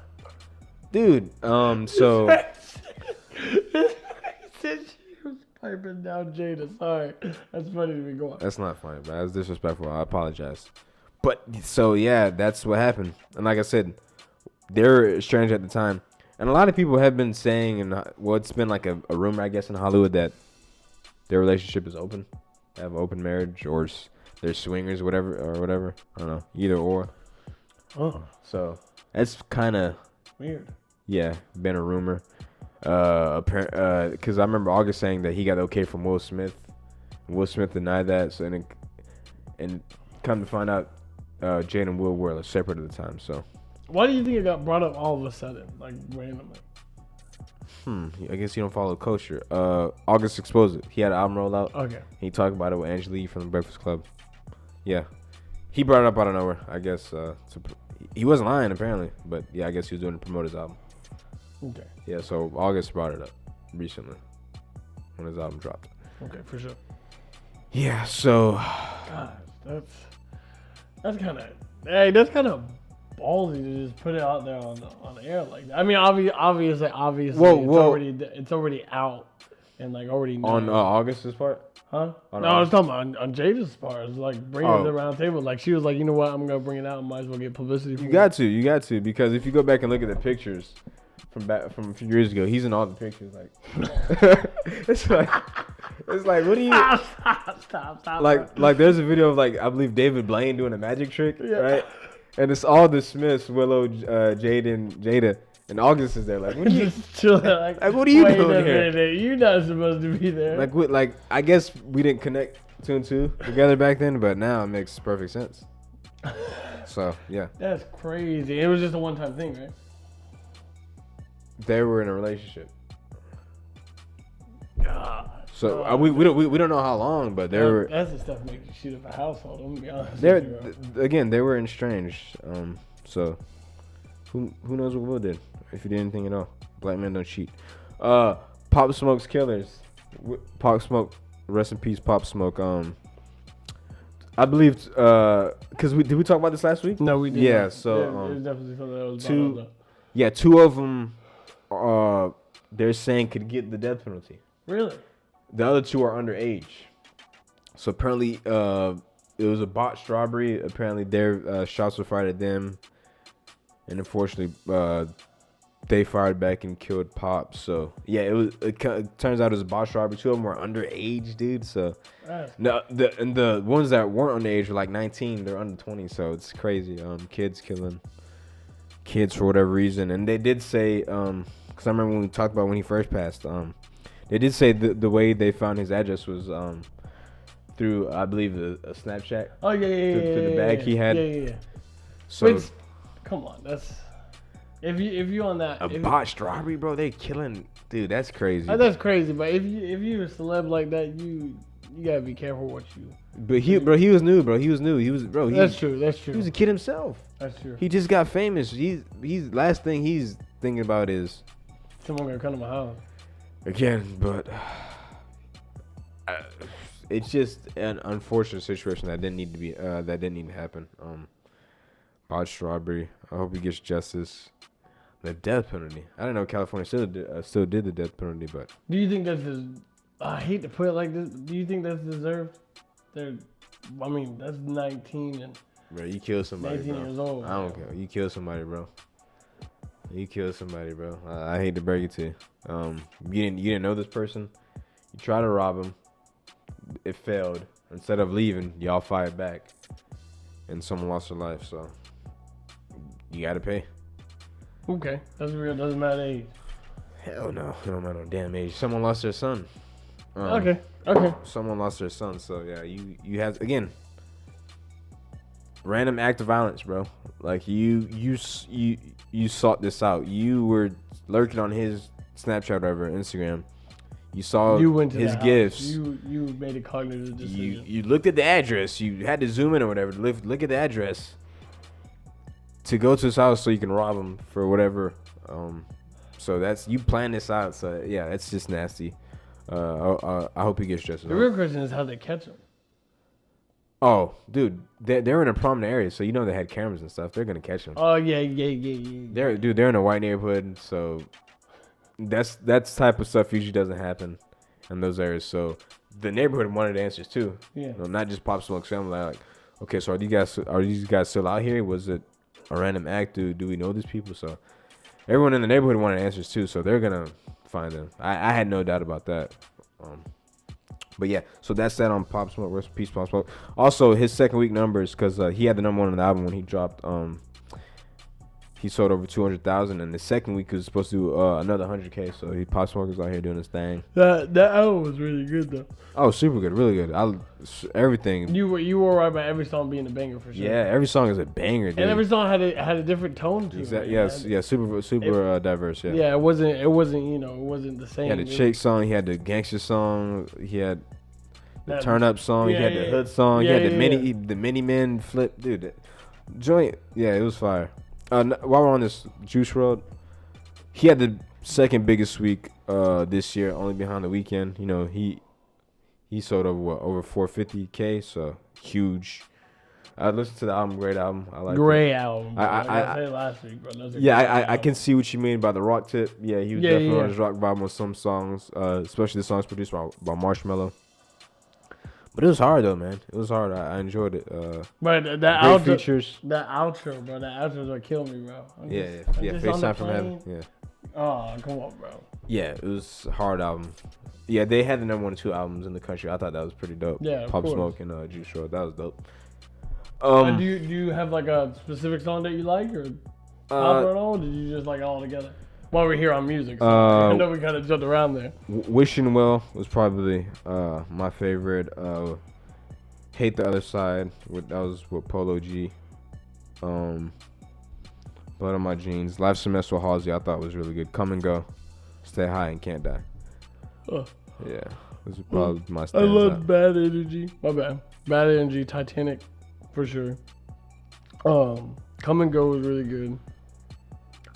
Dude, so Said she was piping down Jada. Sorry, that's funny to me. Go on. That's not funny, but that's disrespectful. I apologize. But so yeah, that's what happened. And like I said, they're estranged at the time. And a lot of people have been saying, and well, it's been like a rumor, I guess, in Hollywood that their relationship is open. They have open marriage, or they're swingers, whatever. I don't know, either or. Oh, so that's kind of weird. Yeah, been a rumor. Because I remember August saying that he got okay from Will Smith. Will Smith denied that. So and come to find out, Jada and Will were separate at the time. So why do you think it got brought up all of a sudden, like randomly? I guess you don't follow culture. August exposed it. He had an album rollout. Okay. He talked about it with Angela Yee from the Breakfast Club. Yeah, he brought it up out of nowhere. I guess he wasn't lying apparently, but yeah, I guess he was doing to promote his album. Okay. Yeah, so August brought it up recently when his album dropped. Okay, for sure. Yeah, so gosh, that's kind of ballsy to just put it out there on the air like that. I mean, obviously, it's already out and like already known. On August's part. Huh? No, I was talking about on Jada's part. It's like bringing it to the round table. Like she was like, you know what, I'm gonna bring it out. I might as well get publicity. You got to because if you go back and look at the pictures from a few years ago, he's in all the pictures. Like it's like what do you stop like? There's a video of like I believe David Blaine doing a magic trick, right? And it's all the Smiths, Willow, Jada. And August is there, like, what are you? Like, what are you doing here? Minute, you're not supposed to be there. Like, I guess we didn't connect two and two together back then, but now it makes perfect sense. So yeah, that's crazy. It was just a one-time thing, right? They were in a relationship. God. So we don't know how long, but they were. That's the stuff makes you shoot up a household. I'm gonna be honest. They were estranged. So Who knows what Will did? If he did anything at all. Black men don't cheat. Pop Smoke's killers. Pop Smoke, rest in peace, Pop Smoke. I believe, cause did we talk about this last week? No, we did. Yeah, not. so it was definitely something that was two, brought up. two of them, they're saying could get the death penalty. Really? The other two are underage. So apparently, it was a botched robbery. Apparently, their shots were fired at them, and unfortunately, they fired back and killed Pop. So yeah, it turns out it was a botched robbery. Two of them were underage, dude. So no, the ones that weren't underage were like 19. They're under 20. So it's crazy. Kids killing kids for whatever reason. And they did say, because I remember when we talked about when he first passed. They did say the way they found his address was through, I believe, a Snapchat. Oh yeah. Through the bag he had. Yeah. So Wait, come on, that's if you on that botched robbery, bro. They killing, dude. That's crazy. That's crazy. But if you a celeb like that, you gotta be careful what you. But he was new, bro. He was new. That's true. He was a kid himself. That's true. He just got famous. He's last thing he's thinking about is someone gonna come to my house again. But it's just an unfortunate situation that didn't need to be that didn't need to happen. Botched robbery. I hope he gets justice. The death penalty. I don't know. California still did the death penalty, but do you think that's I hate to put it like this. Do you think that's deserved? I mean, that's 19 and bro, you kill somebody. 19 bro. years old. I don't care. You kill somebody, bro. You kill somebody, bro. I hate to break it to you. You didn't know this person. You try to rob him. It failed. Instead of leaving, y'all fired back, and someone lost their life. So you gotta pay. Okay, that's real. Doesn't matter age. Hell no, it don't matter no damn age. Someone lost their son. Okay. Someone lost their son. So yeah, you have again. Random act of violence, bro. Like you sought this out. You were lurking on his Snapchat or whatever, Instagram. You saw his gifts. You made a cognitive decision. You looked at the address. You had to zoom in or whatever. Look at the address to go to his house so you can rob him for whatever. So that's you planned this out. So yeah, it's just nasty. I hope he gets justice. The real question is how they catch him. Oh, dude, they're in a prominent area, so you know they had cameras and stuff. They're gonna catch him. Oh yeah. They're in a white neighborhood, so that's type of stuff usually doesn't happen in those areas. So the neighborhood wanted answers too. Yeah. You know, not just Pop Smoke's family. Like, okay, so are these guys still out here? Was it a random act? Do we know these people? So everyone in the neighborhood wanted answers too. So they're gonna find them. I had no doubt about that. But yeah, so that's that on Pop Smoke. Rest in peace, Pop Smoke. Also, his second week numbers, because he had the number one on the album when he dropped. He sold over 200,000, and the second week was supposed to do another 100K. So Pop Smoke was out here doing his thing. That album was really good though. Oh, super good, really good. Everything. You were right about every song being a banger for sure. Yeah, every song is a banger, dude. And every song had a different tone to it. Exactly. Yes, yeah, super diverse. Yeah. Yeah, it wasn't it wasn't the same. He had the chick song. He had the gangster song. He had the turn up song. He had the hood song. He had the mini men flip, dude. Joint. Yeah, it was fire. While we're on this Juice Wrlds, he had the second biggest week this year, only behind The Weeknd. You know, he sold over 450K, so huge. I listened to the album, great album. I like great album. I said last week, bro. I can see what you mean by the rock tip. Yeah, he was definitely on his rock vibe on some songs, especially the songs produced by Marshmello. But it was hard though, man. It was hard. I enjoyed it. But that outro, features. That outro, bro. That outro's what killed me, bro. FaceTime from Heaven. Yeah. Oh, come on, bro. Yeah, it was a hard album. Yeah, they had the number 1 and 2 albums in the country. I thought that was pretty dope. Yeah, Pop Smoke and Juice Wrlds. That was dope. Do you have like a specific song that you like or opera at all? Or did you just like all together? While we're here on music, so I know we kind of jumped around there. Wishing Well was probably my favorite. Hate the Other Side. That was with Polo G. Blood on My Jeans. Life Semester with Halsey I thought was really good. Come and Go. Stay High and Can't Die. Yeah. This is probably my standout. I love Bad Energy. My bad. Bad Energy, Titanic, for sure. Come and Go was really good.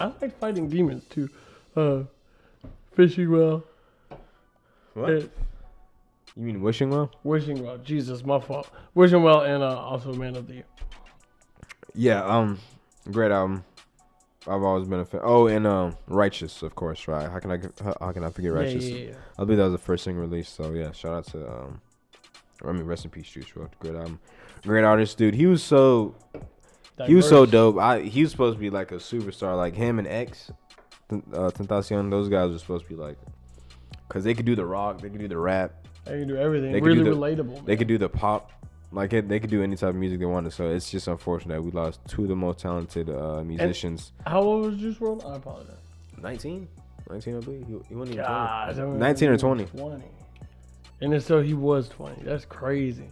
I like fighting demons too. Fishing well. What? You mean wishing well? Wishing well. Jesus, my fault. Wishing well and also Man of the Year. Yeah. Great album. I've always been a fan. Oh, and Righteous, of course, right? How can I forget Righteous? Yeah. I believe that was the first single released. So yeah, shout out to rest in peace, Juice Wrlds. Great album, great artist, dude. He was so dope. He was supposed to be like a superstar, like him and X, Tentacion. Those guys were supposed to be like, cause they could do the rock, they could do the rap, they could do everything. They could really do relatable. They could do the pop. Like they could do any type of music they wanted, so it's just unfortunate we lost two of the most talented musicians. And how old was Juice Wrlds? I apologize. 19, I believe. He wasn't even God, 20. 19 or 20. 20. And then so he was 20. That's crazy.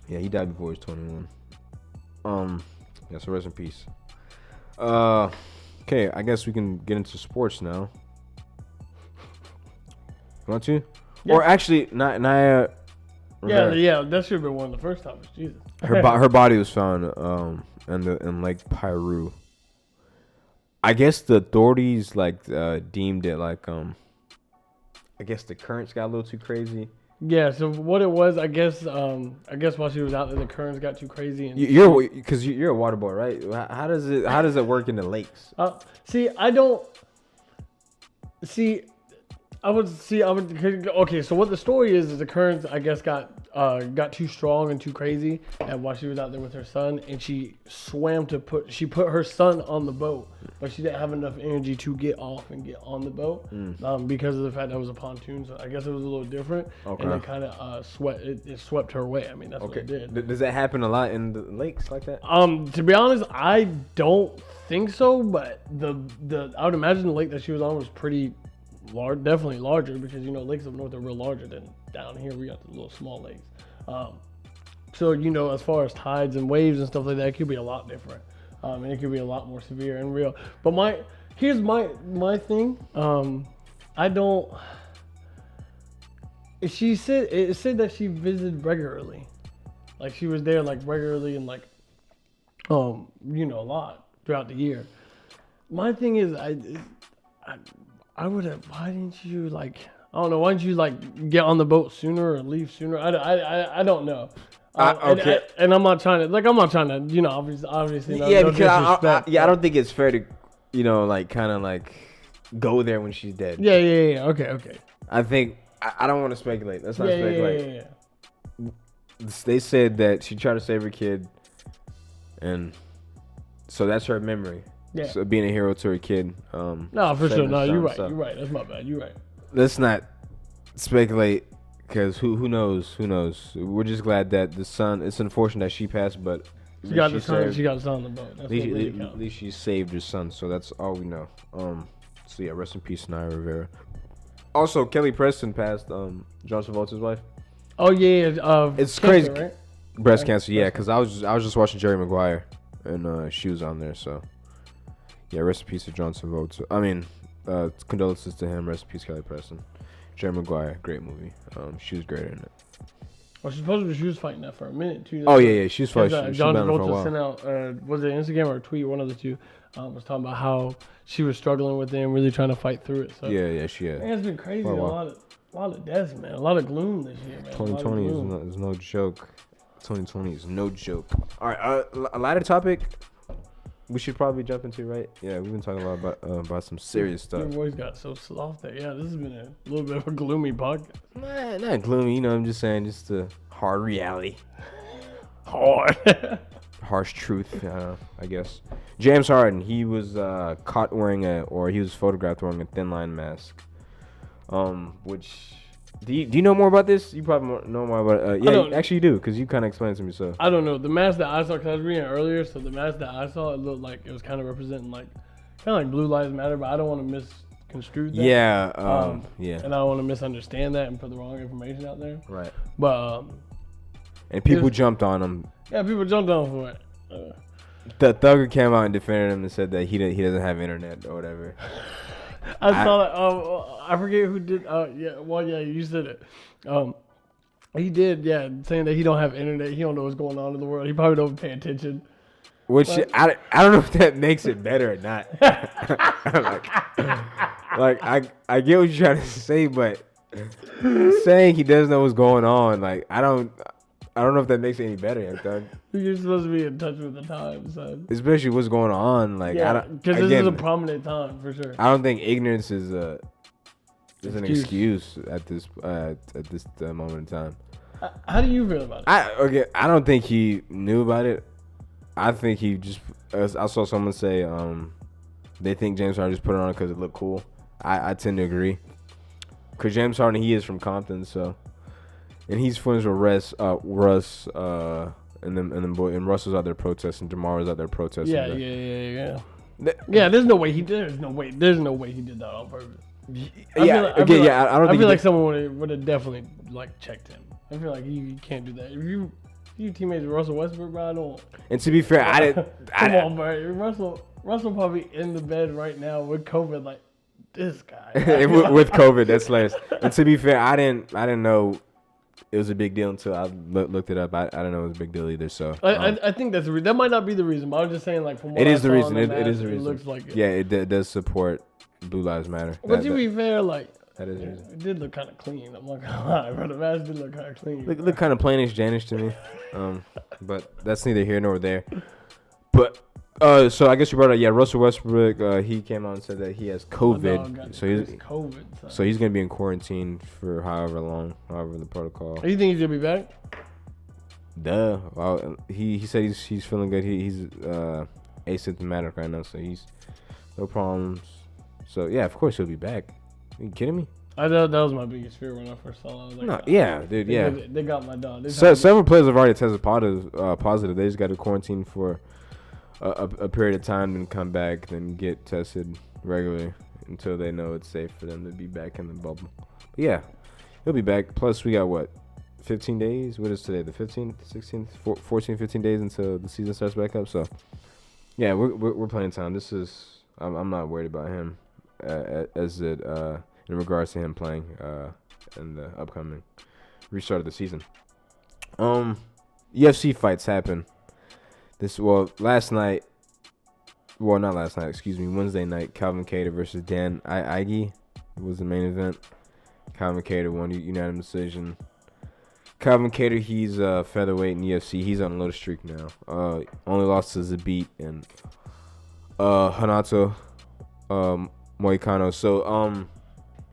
Yeah, he died before he was 21. Yeah, so rest in peace. Okay, I guess we can get into sports now. Want to? Yeah. Or actually, Naya. Yeah, that should have been one of the first topics. Jesus. Her body was found in Lake Piru. I guess the authorities deemed it like I guess the currents got a little too crazy. Yeah, so what it was, I guess while she was out there, the currents got too crazy. And you're a water boy, right? How does it work in the lakes? Okay, so what the story is the currents, I guess, got too strong and too crazy, and while she was out there with her son, and she put her son on the boat, but she didn't have enough energy to get off and get on the boat, because of the fact that it was a pontoon. So I guess it was a little different, and it kind of swept her away. I mean, that's what it did. Does that happen a lot in the lakes like that? To be honest, I don't think so, but I would imagine the lake that she was on was pretty large, definitely larger, because lakes up north are real larger than down here. We got the little small lakes. So as far as tides and waves and stuff like that, it could be a lot different, and it could be a lot more severe and real. But here's my thing. It said that she visited regularly, like she was there like regularly and a lot throughout the year. My thing is, I would have. Why didn't you I don't know. Why didn't you get on the boat sooner or leave sooner? I don't know. Okay. And I'm not trying to, obviously. Yeah, because I don't think it's fair to, go there when she's dead. Yeah. Okay. I think I don't want to speculate. Let's not speculate. Yeah. They said that she tried to save her kid, and so that's her memory. Yeah. So being a hero to her kid. No, for sure. No, you're right. You're right. That's my bad. You're right. Let's not speculate, because who knows? Who knows? We're just glad that the son. It's unfortunate that she passed, but she got the son. She got the son on the boat. That's at least she saved her son, so that's all we know. So yeah, rest in peace, Naya Rivera. Also, Kelly Preston passed. John Travolta's wife. Oh yeah, it's cancer, crazy. Right? Breast cancer, yeah. Because I was just watching Jerry Maguire, and she was on there. So yeah, rest in peace to John Travolta. I mean, condolences to him. Rest in peace, Kelly Preston. Jerry Maguire, great movie. She was great in it. Well, she was fighting that for a minute too. Oh yeah, she was fighting. John Travolta sent out, was it Instagram or a tweet? One of the two was talking about how she was struggling with it and really trying to fight through it. So yeah, she had. Man, it's been crazy. A lot of deaths, man. A lot of gloom this year, man. 2020 is no joke. 2020 is no joke. All right, a lighter topic. We should probably jump into, right? Yeah, we've been talking a lot about some serious stuff. Your voice got so soft there. Yeah, this has been a little bit of a gloomy podcast. Not gloomy, I'm just saying, just a hard reality. Hard. Harsh truth, I guess. James Harden, he was caught wearing he was photographed wearing a thin line mask. Which... Do you know more about this? You probably know more about it. Yeah, actually you do, because you kind of explained it to me. So I don't know. The mask that I saw, because I was reading it earlier, so the mask that I saw, it looked like it was kind of representing like Blue Lives Matter, but I don't want to misconstrue that. Yeah, yeah. And I don't want to misunderstand that and put the wrong information out there. Right. But and people jumped on him. Yeah, people jumped on for it. The Thugger came out and defended him and said that he doesn't have internet or whatever. I saw that. I forget who did. Yeah, you said it. He did. Yeah, saying that he don't have internet. He don't know what's going on in the world. He probably don't pay attention. Which I don't know if that makes it better or not. like I get what you're trying to say, but saying he doesn't know what's going on, like I don't know if that makes it any better, young thug. You're supposed to be in touch with the times, son. Especially what's going on, like I don't. Because this is a prominent time for sure. I don't think ignorance is an excuse at this moment in time. How do you feel about it? I don't think he knew about it. I think he just. I saw someone say they think James Harden just put it on because it looked cool. I tend to agree. Because James Harden, he is from Compton, so, and he's friends with Russ, and Russ was out there protesting. DeMar was out there protesting. Yeah. There's no way he did that on purpose. I feel like someone would have definitely like checked him. I feel like you can't do that. If you teammates with Russell Westbrook, bro, I don't. And to be fair, I didn't. Come on, bro. Russell probably in the bed right now with COVID, like this guy. with COVID, that's hilarious. And to be fair, I didn't know it was a big deal until I looked it up. I didn't know it was a big deal either. So I think that's the reason. That might not be the reason, but I'm just saying, like, from what it is I the reason. saw It is the reason. It looks like it. Yeah, it does support Blue Lives Matter. But to be fair, like, that is the reason. It did look kind of clean. I'm not gonna lie, bro. The mask did look kind of clean. Look kind of plainish Janish to me. But that's neither here nor there. But so I guess you brought up, Russell Westbrook. He came out and said that he has COVID. So he's gonna be in quarantine for however the protocol. You think he's gonna be back? Duh. Well, he said he's feeling good. He's asymptomatic right now, so he's no problems. So yeah, of course he'll be back. Are you kidding me? I thought that was my biggest fear when I first saw it. I was like, no, yeah, dude, yeah. They got my dog. Several players have already tested positive. They just got to quarantine for a period of time and come back, then get tested regularly until they know it's safe for them to be back in the bubble. But yeah, he'll be back. Plus, we got 15 days? What is today? The 15th, 16th, 14, 15 days until the season starts back up. So, yeah, we're playing time. I'm not worried about him in regards to him playing in the upcoming restart of the season. UFC fights happen. Wednesday night, Calvin Kattar versus Dan Ige was the main event. Calvin Kattar won unanimous decision. Calvin Kattar, he's featherweight in UFC. He's on a little streak now. Only lost to Zabit and Hanato Moicano. So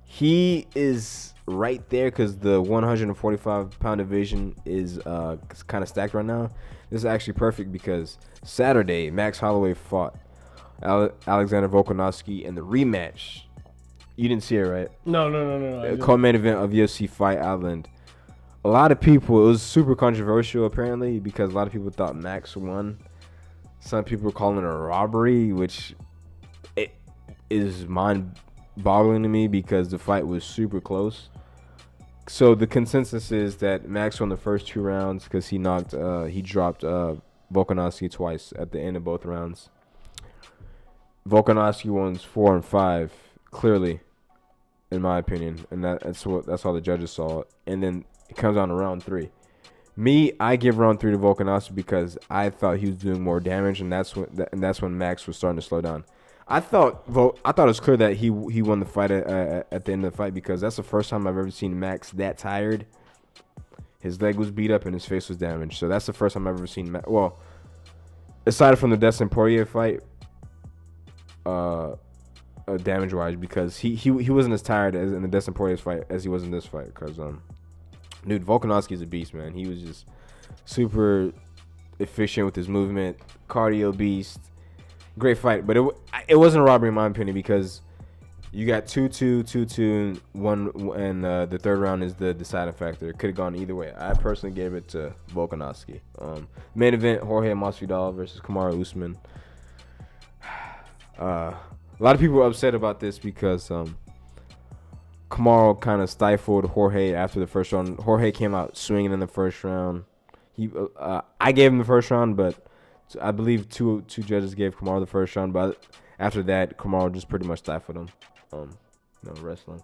he is right there because the 145-pound division is kind of stacked right now. This is actually perfect because Saturday, Max Holloway fought Alexander Volkanovski in the rematch. You didn't see it, right? No. Co-main event of UFC Fight Island. A lot of people, it was super controversial apparently because a lot of people thought Max won. Some people were calling it a robbery, which it is mind-boggling to me because the fight was super close. So the consensus is that Max won the first 2 rounds because he dropped Volkanovski twice at the end of both rounds. Volkanovski won 4 and 5 clearly, in my opinion, and that's how the judges saw it. And then it comes on to round 3. I give round 3 to Volkanovski because I thought he was doing more damage, and that's when Max was starting to slow down. I thought it was clear that he won the fight at the end of the fight because that's the first time I've ever seen Max that tired. His leg was beat up and his face was damaged. So that's the first time I've ever seen Max. Well, aside from the Dustin Poirier fight, damage-wise, because he wasn't as tired as in the Dustin Poirier fight as he was in this fight. Because dude, Volkanovski's a beast, man. He was just super efficient with his movement, cardio beast. Great fight, but it wasn't a robbery in my opinion because you got 2-2, 2-2, and the third round is the deciding factor. It could have gone either way. I personally gave it to Volkanovski. Main event: Jorge Masvidal versus Kamaru Usman. A lot of people were upset about this because Kamaru kind of stifled Jorge after the first round. Jorge came out swinging in the first round. I gave him the first round, but I believe two judges gave Kamaru the first round, but after that, Kamaru just pretty much stifled him. Wrestling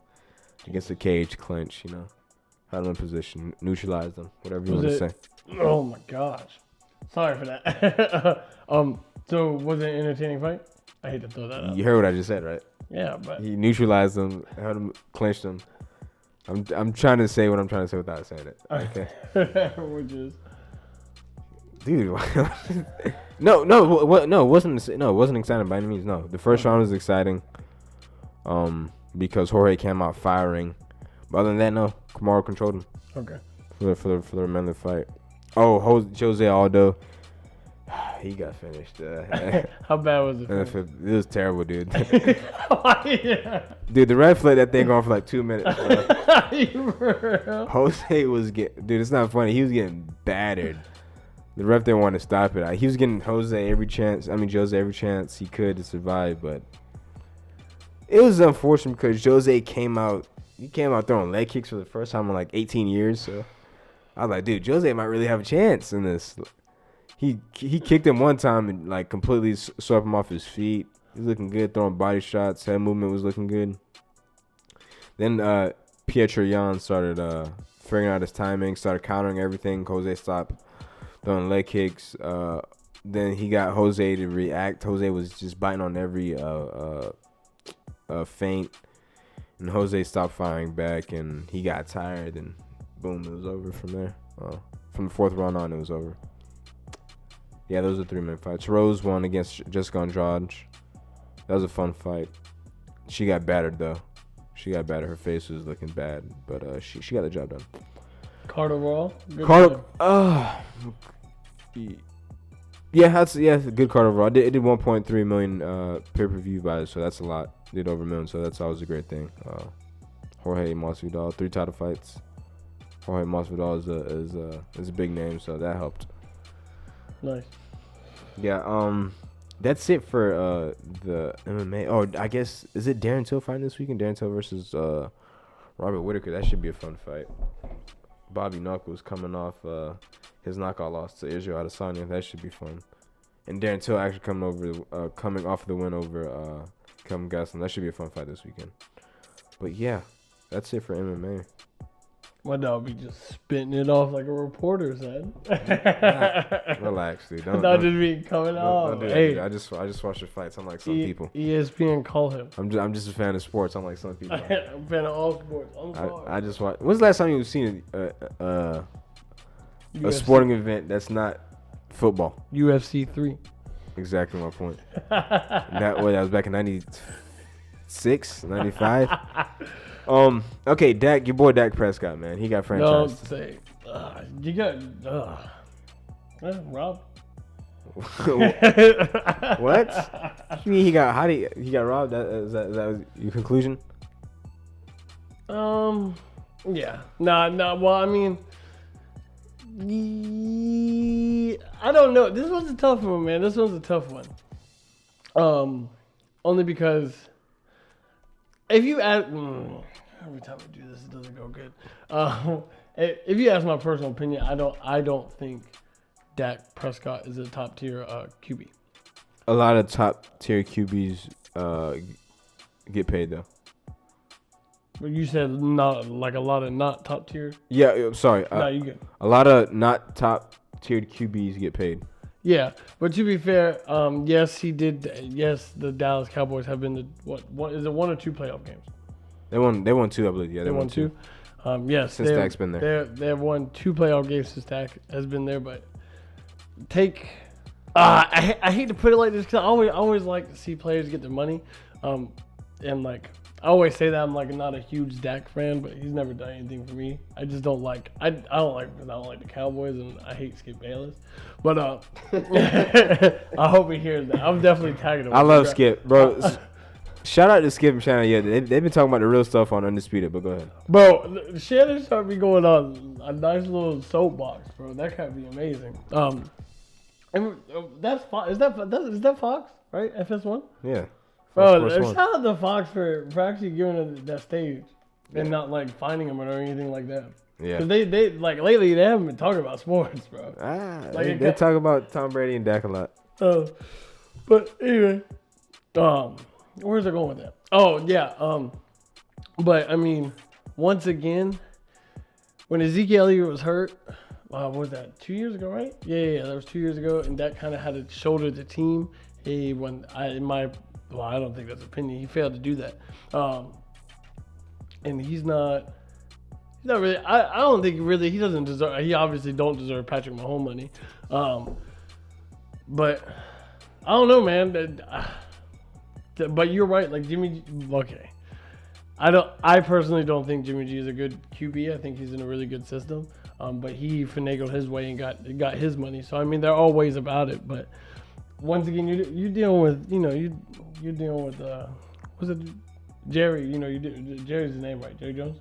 against the cage, clinch, had him in position, neutralized him, whatever you want to say. Oh my gosh! Sorry for that. So was it an entertaining fight? I hate to throw that out. You heard what I just said, right? Yeah, but He neutralized him, held him, clinched him. I'm trying to say what I'm trying to say without saying it. Okay. Which is, Dude, no, it wasn't exciting by any means. No, the first round was exciting, because Jorge came out firing. But other than that, no, Kamaru controlled him. okay. For the remainder of the fight. Oh, Jose Aldo, he got finished. How bad was it? It was terrible, dude. Yeah. Dude, the ref let that thing go on for like 2 minutes. Bro. Jose was getting, dude, it's not funny. He was getting battered. The ref didn't want to stop it. He was getting Jose every chance he could to survive, but it was unfortunate because Jose came out throwing leg kicks for the first time in like 18 years. So I was like, dude, Jose might really have a chance in this. He kicked him one time and like completely swept him off his feet. He was looking good, throwing body shots. Head movement was looking good. Then Pietro Jan started figuring out his timing, started countering everything. Jose stopped throwing leg kicks. Then he got Jose to react. Jose was just biting on every feint. And Jose stopped firing back, and he got tired, and boom, it was over from there. From the fourth round on, it was over. Yeah, those are 3-minute fights. Rose won against Jessica Andrade. That was a fun fight. She got battered, though. Her face was looking bad, but she got the job done. Carter Raw. Yeah, good card overall. It did 1.3 million pay-per-view buys, so that's a lot. Did over a million, so that's always a great thing. Jorge Masvidal, 3 title fights. Jorge Masvidal is a big name, so that helped. Nice. Yeah, that's it for the MMA. Oh, I guess, is it Darren Till fighting this weekend? Darren Till versus Robert Whittaker. That should be a fun fight. Bobby Knuckles coming off his knockout loss to Israel Adesanya. That should be fun. And Darren Till actually coming off the win over Kelvin Gastelum. That should be a fun fight this weekend. But yeah, that's it for MMA. My dog be just spitting it off like a reporter said. Relax, dude. Not just me coming off. Hey, I just watch the fights. I'm like some people. ESPN call him. I'm just a fan of sports. I'm like some people. I'm a fan of all sports. I'm sorry. I just watch. When's the last time you've seen a sporting event that's not football? UFC 3. Exactly my point. That was back in 96, 95. Okay, Dak, your boy Dak Prescott, man. He got franchised. Don't say. You got. Rob. What? You mean he got robbed? Is that your conclusion? Yeah. Nah. Well, I mean, I don't know. This one's a tough one, man. Only because if you ask, every time we do this, it doesn't go good. If you ask my personal opinion, I don't think Dak Prescott is a top tier QB. A lot of top tier QBs get paid though. But you said not like a lot of not top tier. Yeah, sorry. No, you good. A lot of not top tiered QBs get paid. Yeah, but to be fair, yes, he did. Yes, the Dallas Cowboys have been the what is it 1 or 2 playoff games? They won 2, I believe. Yeah, they won 2. Yes, since Dak's been there. They have won 2 playoff games since Dak has been there. But I hate to put it like this because I always like to see players get their money, and like I always say that I'm like not a huge Dak fan, but he's never done anything for me. I just don't like I don't like the Cowboys and I hate Skip Bayless. But I hope he hears that. I'm definitely tagging him. I love Skip, bro. Shout out to Skip and Shannon. Yeah, they've been talking about the real stuff on Undisputed, but go ahead. Bro, Shannon started me going on a nice little soapbox, bro. That could be amazing. And that's Fox. Is that Fox, right? FS1? Yeah. Bro, shout out to Fox for actually giving him that stage and not like finding him or anything like that. Yeah. Because they like lately they haven't been talking about sports, bro. Like they talk about Tom Brady and Dak a lot. But anyway, where's it going with that? Oh yeah. But I mean, once again, when Ezekiel Elliott was hurt, what was that? 2 years ago, right? Yeah, that was 2 years ago, and that kind of had to shoulder the team. I don't think that's opinion. He failed to do that, and he's not really. I don't think really he doesn't deserve. He obviously don't deserve Patrick Mahomes money, but I don't know, man. But you're right. Like Jimmy. Okay. I personally don't think Jimmy G is a good QB. I think he's in a really good system. But he finagled his way and got his money. So I mean, there are all ways about it. But once again, you're dealing with you're dealing with what's it, Jerry? Jerry's his name, right? Jerry Jones.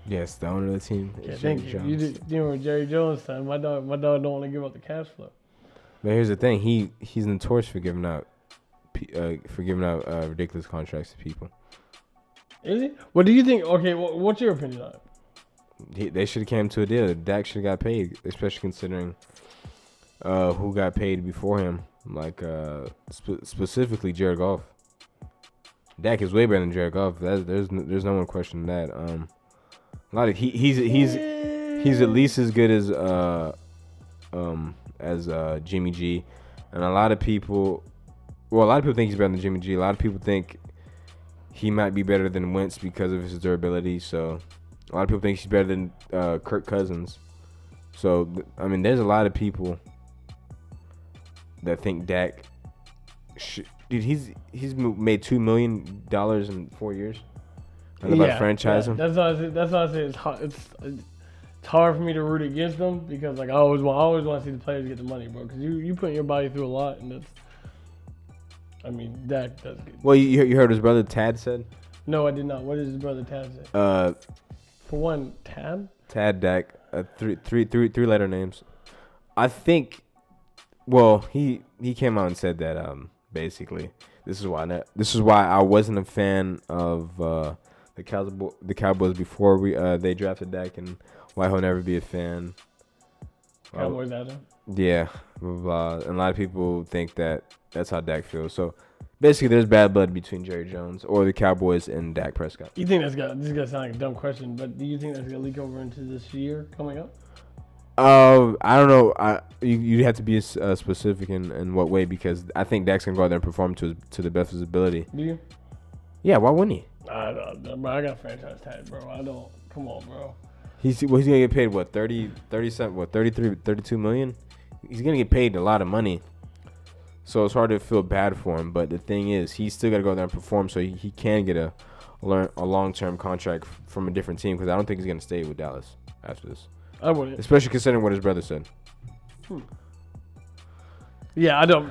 Yes, the owner of the team. Yeah, thank you. You're dealing with Jerry Jones' son. My dog don't want to give up the cash flow. But here's the thing: he's notorious for giving out ridiculous contracts to people. Is he? What do you think? Okay, what's your opinion on it? They should have came to a deal. Dak should have got paid, especially considering who got paid before him. Like specifically Jared Goff. Dak is way better than Jared Goff. There's no one questioning that. He's at least as good as Jimmy G, and a lot of people think he's better than Jimmy G. A lot of people think he might be better than Wentz because of his durability. So a lot of people think he's better than Kirk Cousins. So I mean, there's a lot of people that think Dak. Dude, he's made $2 million in 4 years. And about to franchise him. That's why I say it's hard for me to root against them because like I always want to see the players get the money, bro. Because you putting your body through a lot, and that's. I mean, Dak does good. Well, you heard his brother Tad said? No, I did not. What did his brother Tad say? For one, Tad? Tad Dak. Three-letter names. I think. Well, he came out and said that basically this is why I wasn't a fan of the Cowboys before they drafted Dak, and why he'll never be a fan. Cowboys out there? Yeah, and a lot of people think that's how Dak feels. So basically, there's bad blood between Jerry Jones or the Cowboys and Dak Prescott. You think this is gonna sound like a dumb question, but do you think that's gonna leak over into this year coming up? I don't know. You'd have to be specific in what way, because I think Dak's gonna go out there and perform to the best of his ability. Do you? Yeah, why wouldn't he? I got franchise tag, bro. I don't. Come on, bro. He's gonna get paid what 32 million. He's gonna get paid a lot of money, so it's hard to feel bad for him. But the thing is, he's still gotta go there and perform, so he can get a long-term contract from a different team. Because I don't think he's gonna stay with Dallas after this. I wouldn't, especially considering what his brother said. Yeah, I don't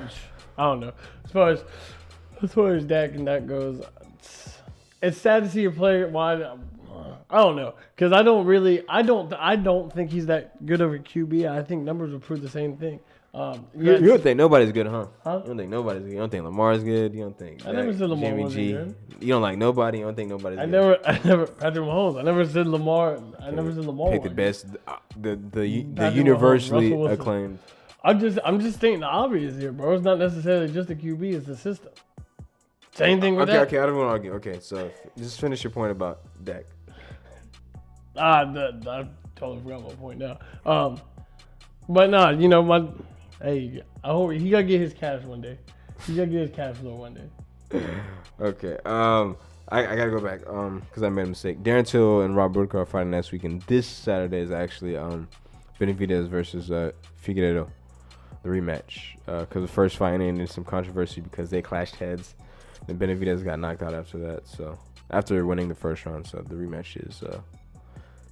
know. As far as Dak and that goes, it's sad to see a player. Why? I don't know, because I don't think he's that good of a QB. I think numbers will prove the same thing. You don't think nobody's good, huh? Huh? You don't think nobody's good. You don't think Lamar's good. You don't think I never said Lamar wasn't good. You don't like nobody. You don't think nobody's good. I never Patrick Mahomes. I never said Lamar. I never said Lamar. Pick the best, the universally Mahomes, acclaimed. I'm just stating the obvious here, bro. It's not necessarily just the QB. It's the system. Same thing with that. Okay, I don't want to argue. Okay, so just finish your point about Dak. I totally forgot my point now. But nah, hey, I hope he gotta get his cash one day. He gotta get his cash flow one day. Okay. I gotta go back. Because I made a mistake. Darren Till and Rob Woodcock are fighting next weekend. This Saturday is actually Benavidez versus Figueiredo, the rematch. Because the first fight ended in some controversy because they clashed heads. Then Benavidez got knocked out after that. So after winning the first round, so the rematch is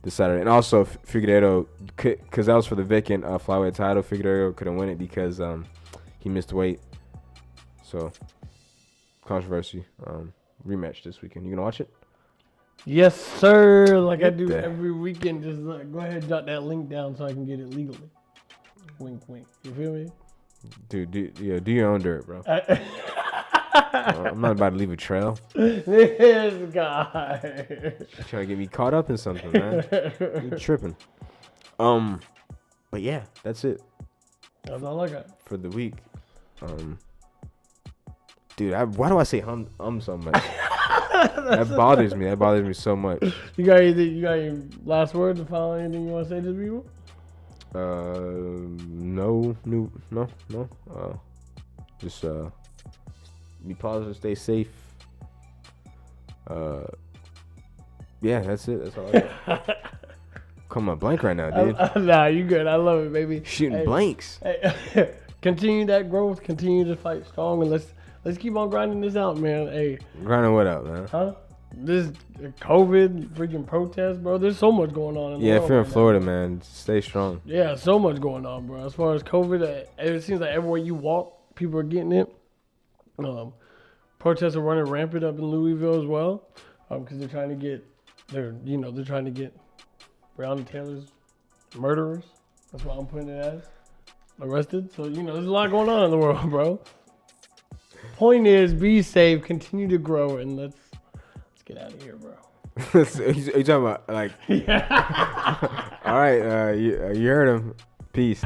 this Saturday. And also Figueiredo, because that was for the vacant flyweight title. Figueiredo couldn't win it because he missed weight. So controversy. Rematch this weekend. You gonna watch it? Yes, sir. Like I do every weekend. Just go ahead and jot that link down so I can get it legally. Wink, wink. You feel me? Dude, do your own dirt, bro. I'm not about to leave a trail. This guy. Trying to get me caught up in something, man. You're tripping. But yeah, that's it. That's all I got for the week. Dude, why do I say so much? That bothers me. That bothers me so much. You got any last words or final anything you want to say to people? No. Just be positive, stay safe. Yeah, that's it. That's all I got. Come on, blank right now, dude. Nah, you good. I love it, baby. Shooting blanks. Hey, continue that growth. Continue to fight strong, and let's keep on grinding this out, man. Hey, Grinding what out, man? huh? This COVID freaking protest, bro. There's so much going on in the Yeah, world if you're in right Florida, man, stay strong. Yeah, so much going on, bro. As far as COVID, it seems like everywhere you walk, people are getting it. Protests are running rampant up in Louisville as well, because they're trying to get Breonna Taylor's murderers. That's what I'm putting it as. Arrested. So there's a lot going on in the world, bro. Point is, be safe, continue to grow, and let's get out of here, bro. You talking about like? Yeah. All right, you heard him. Peace.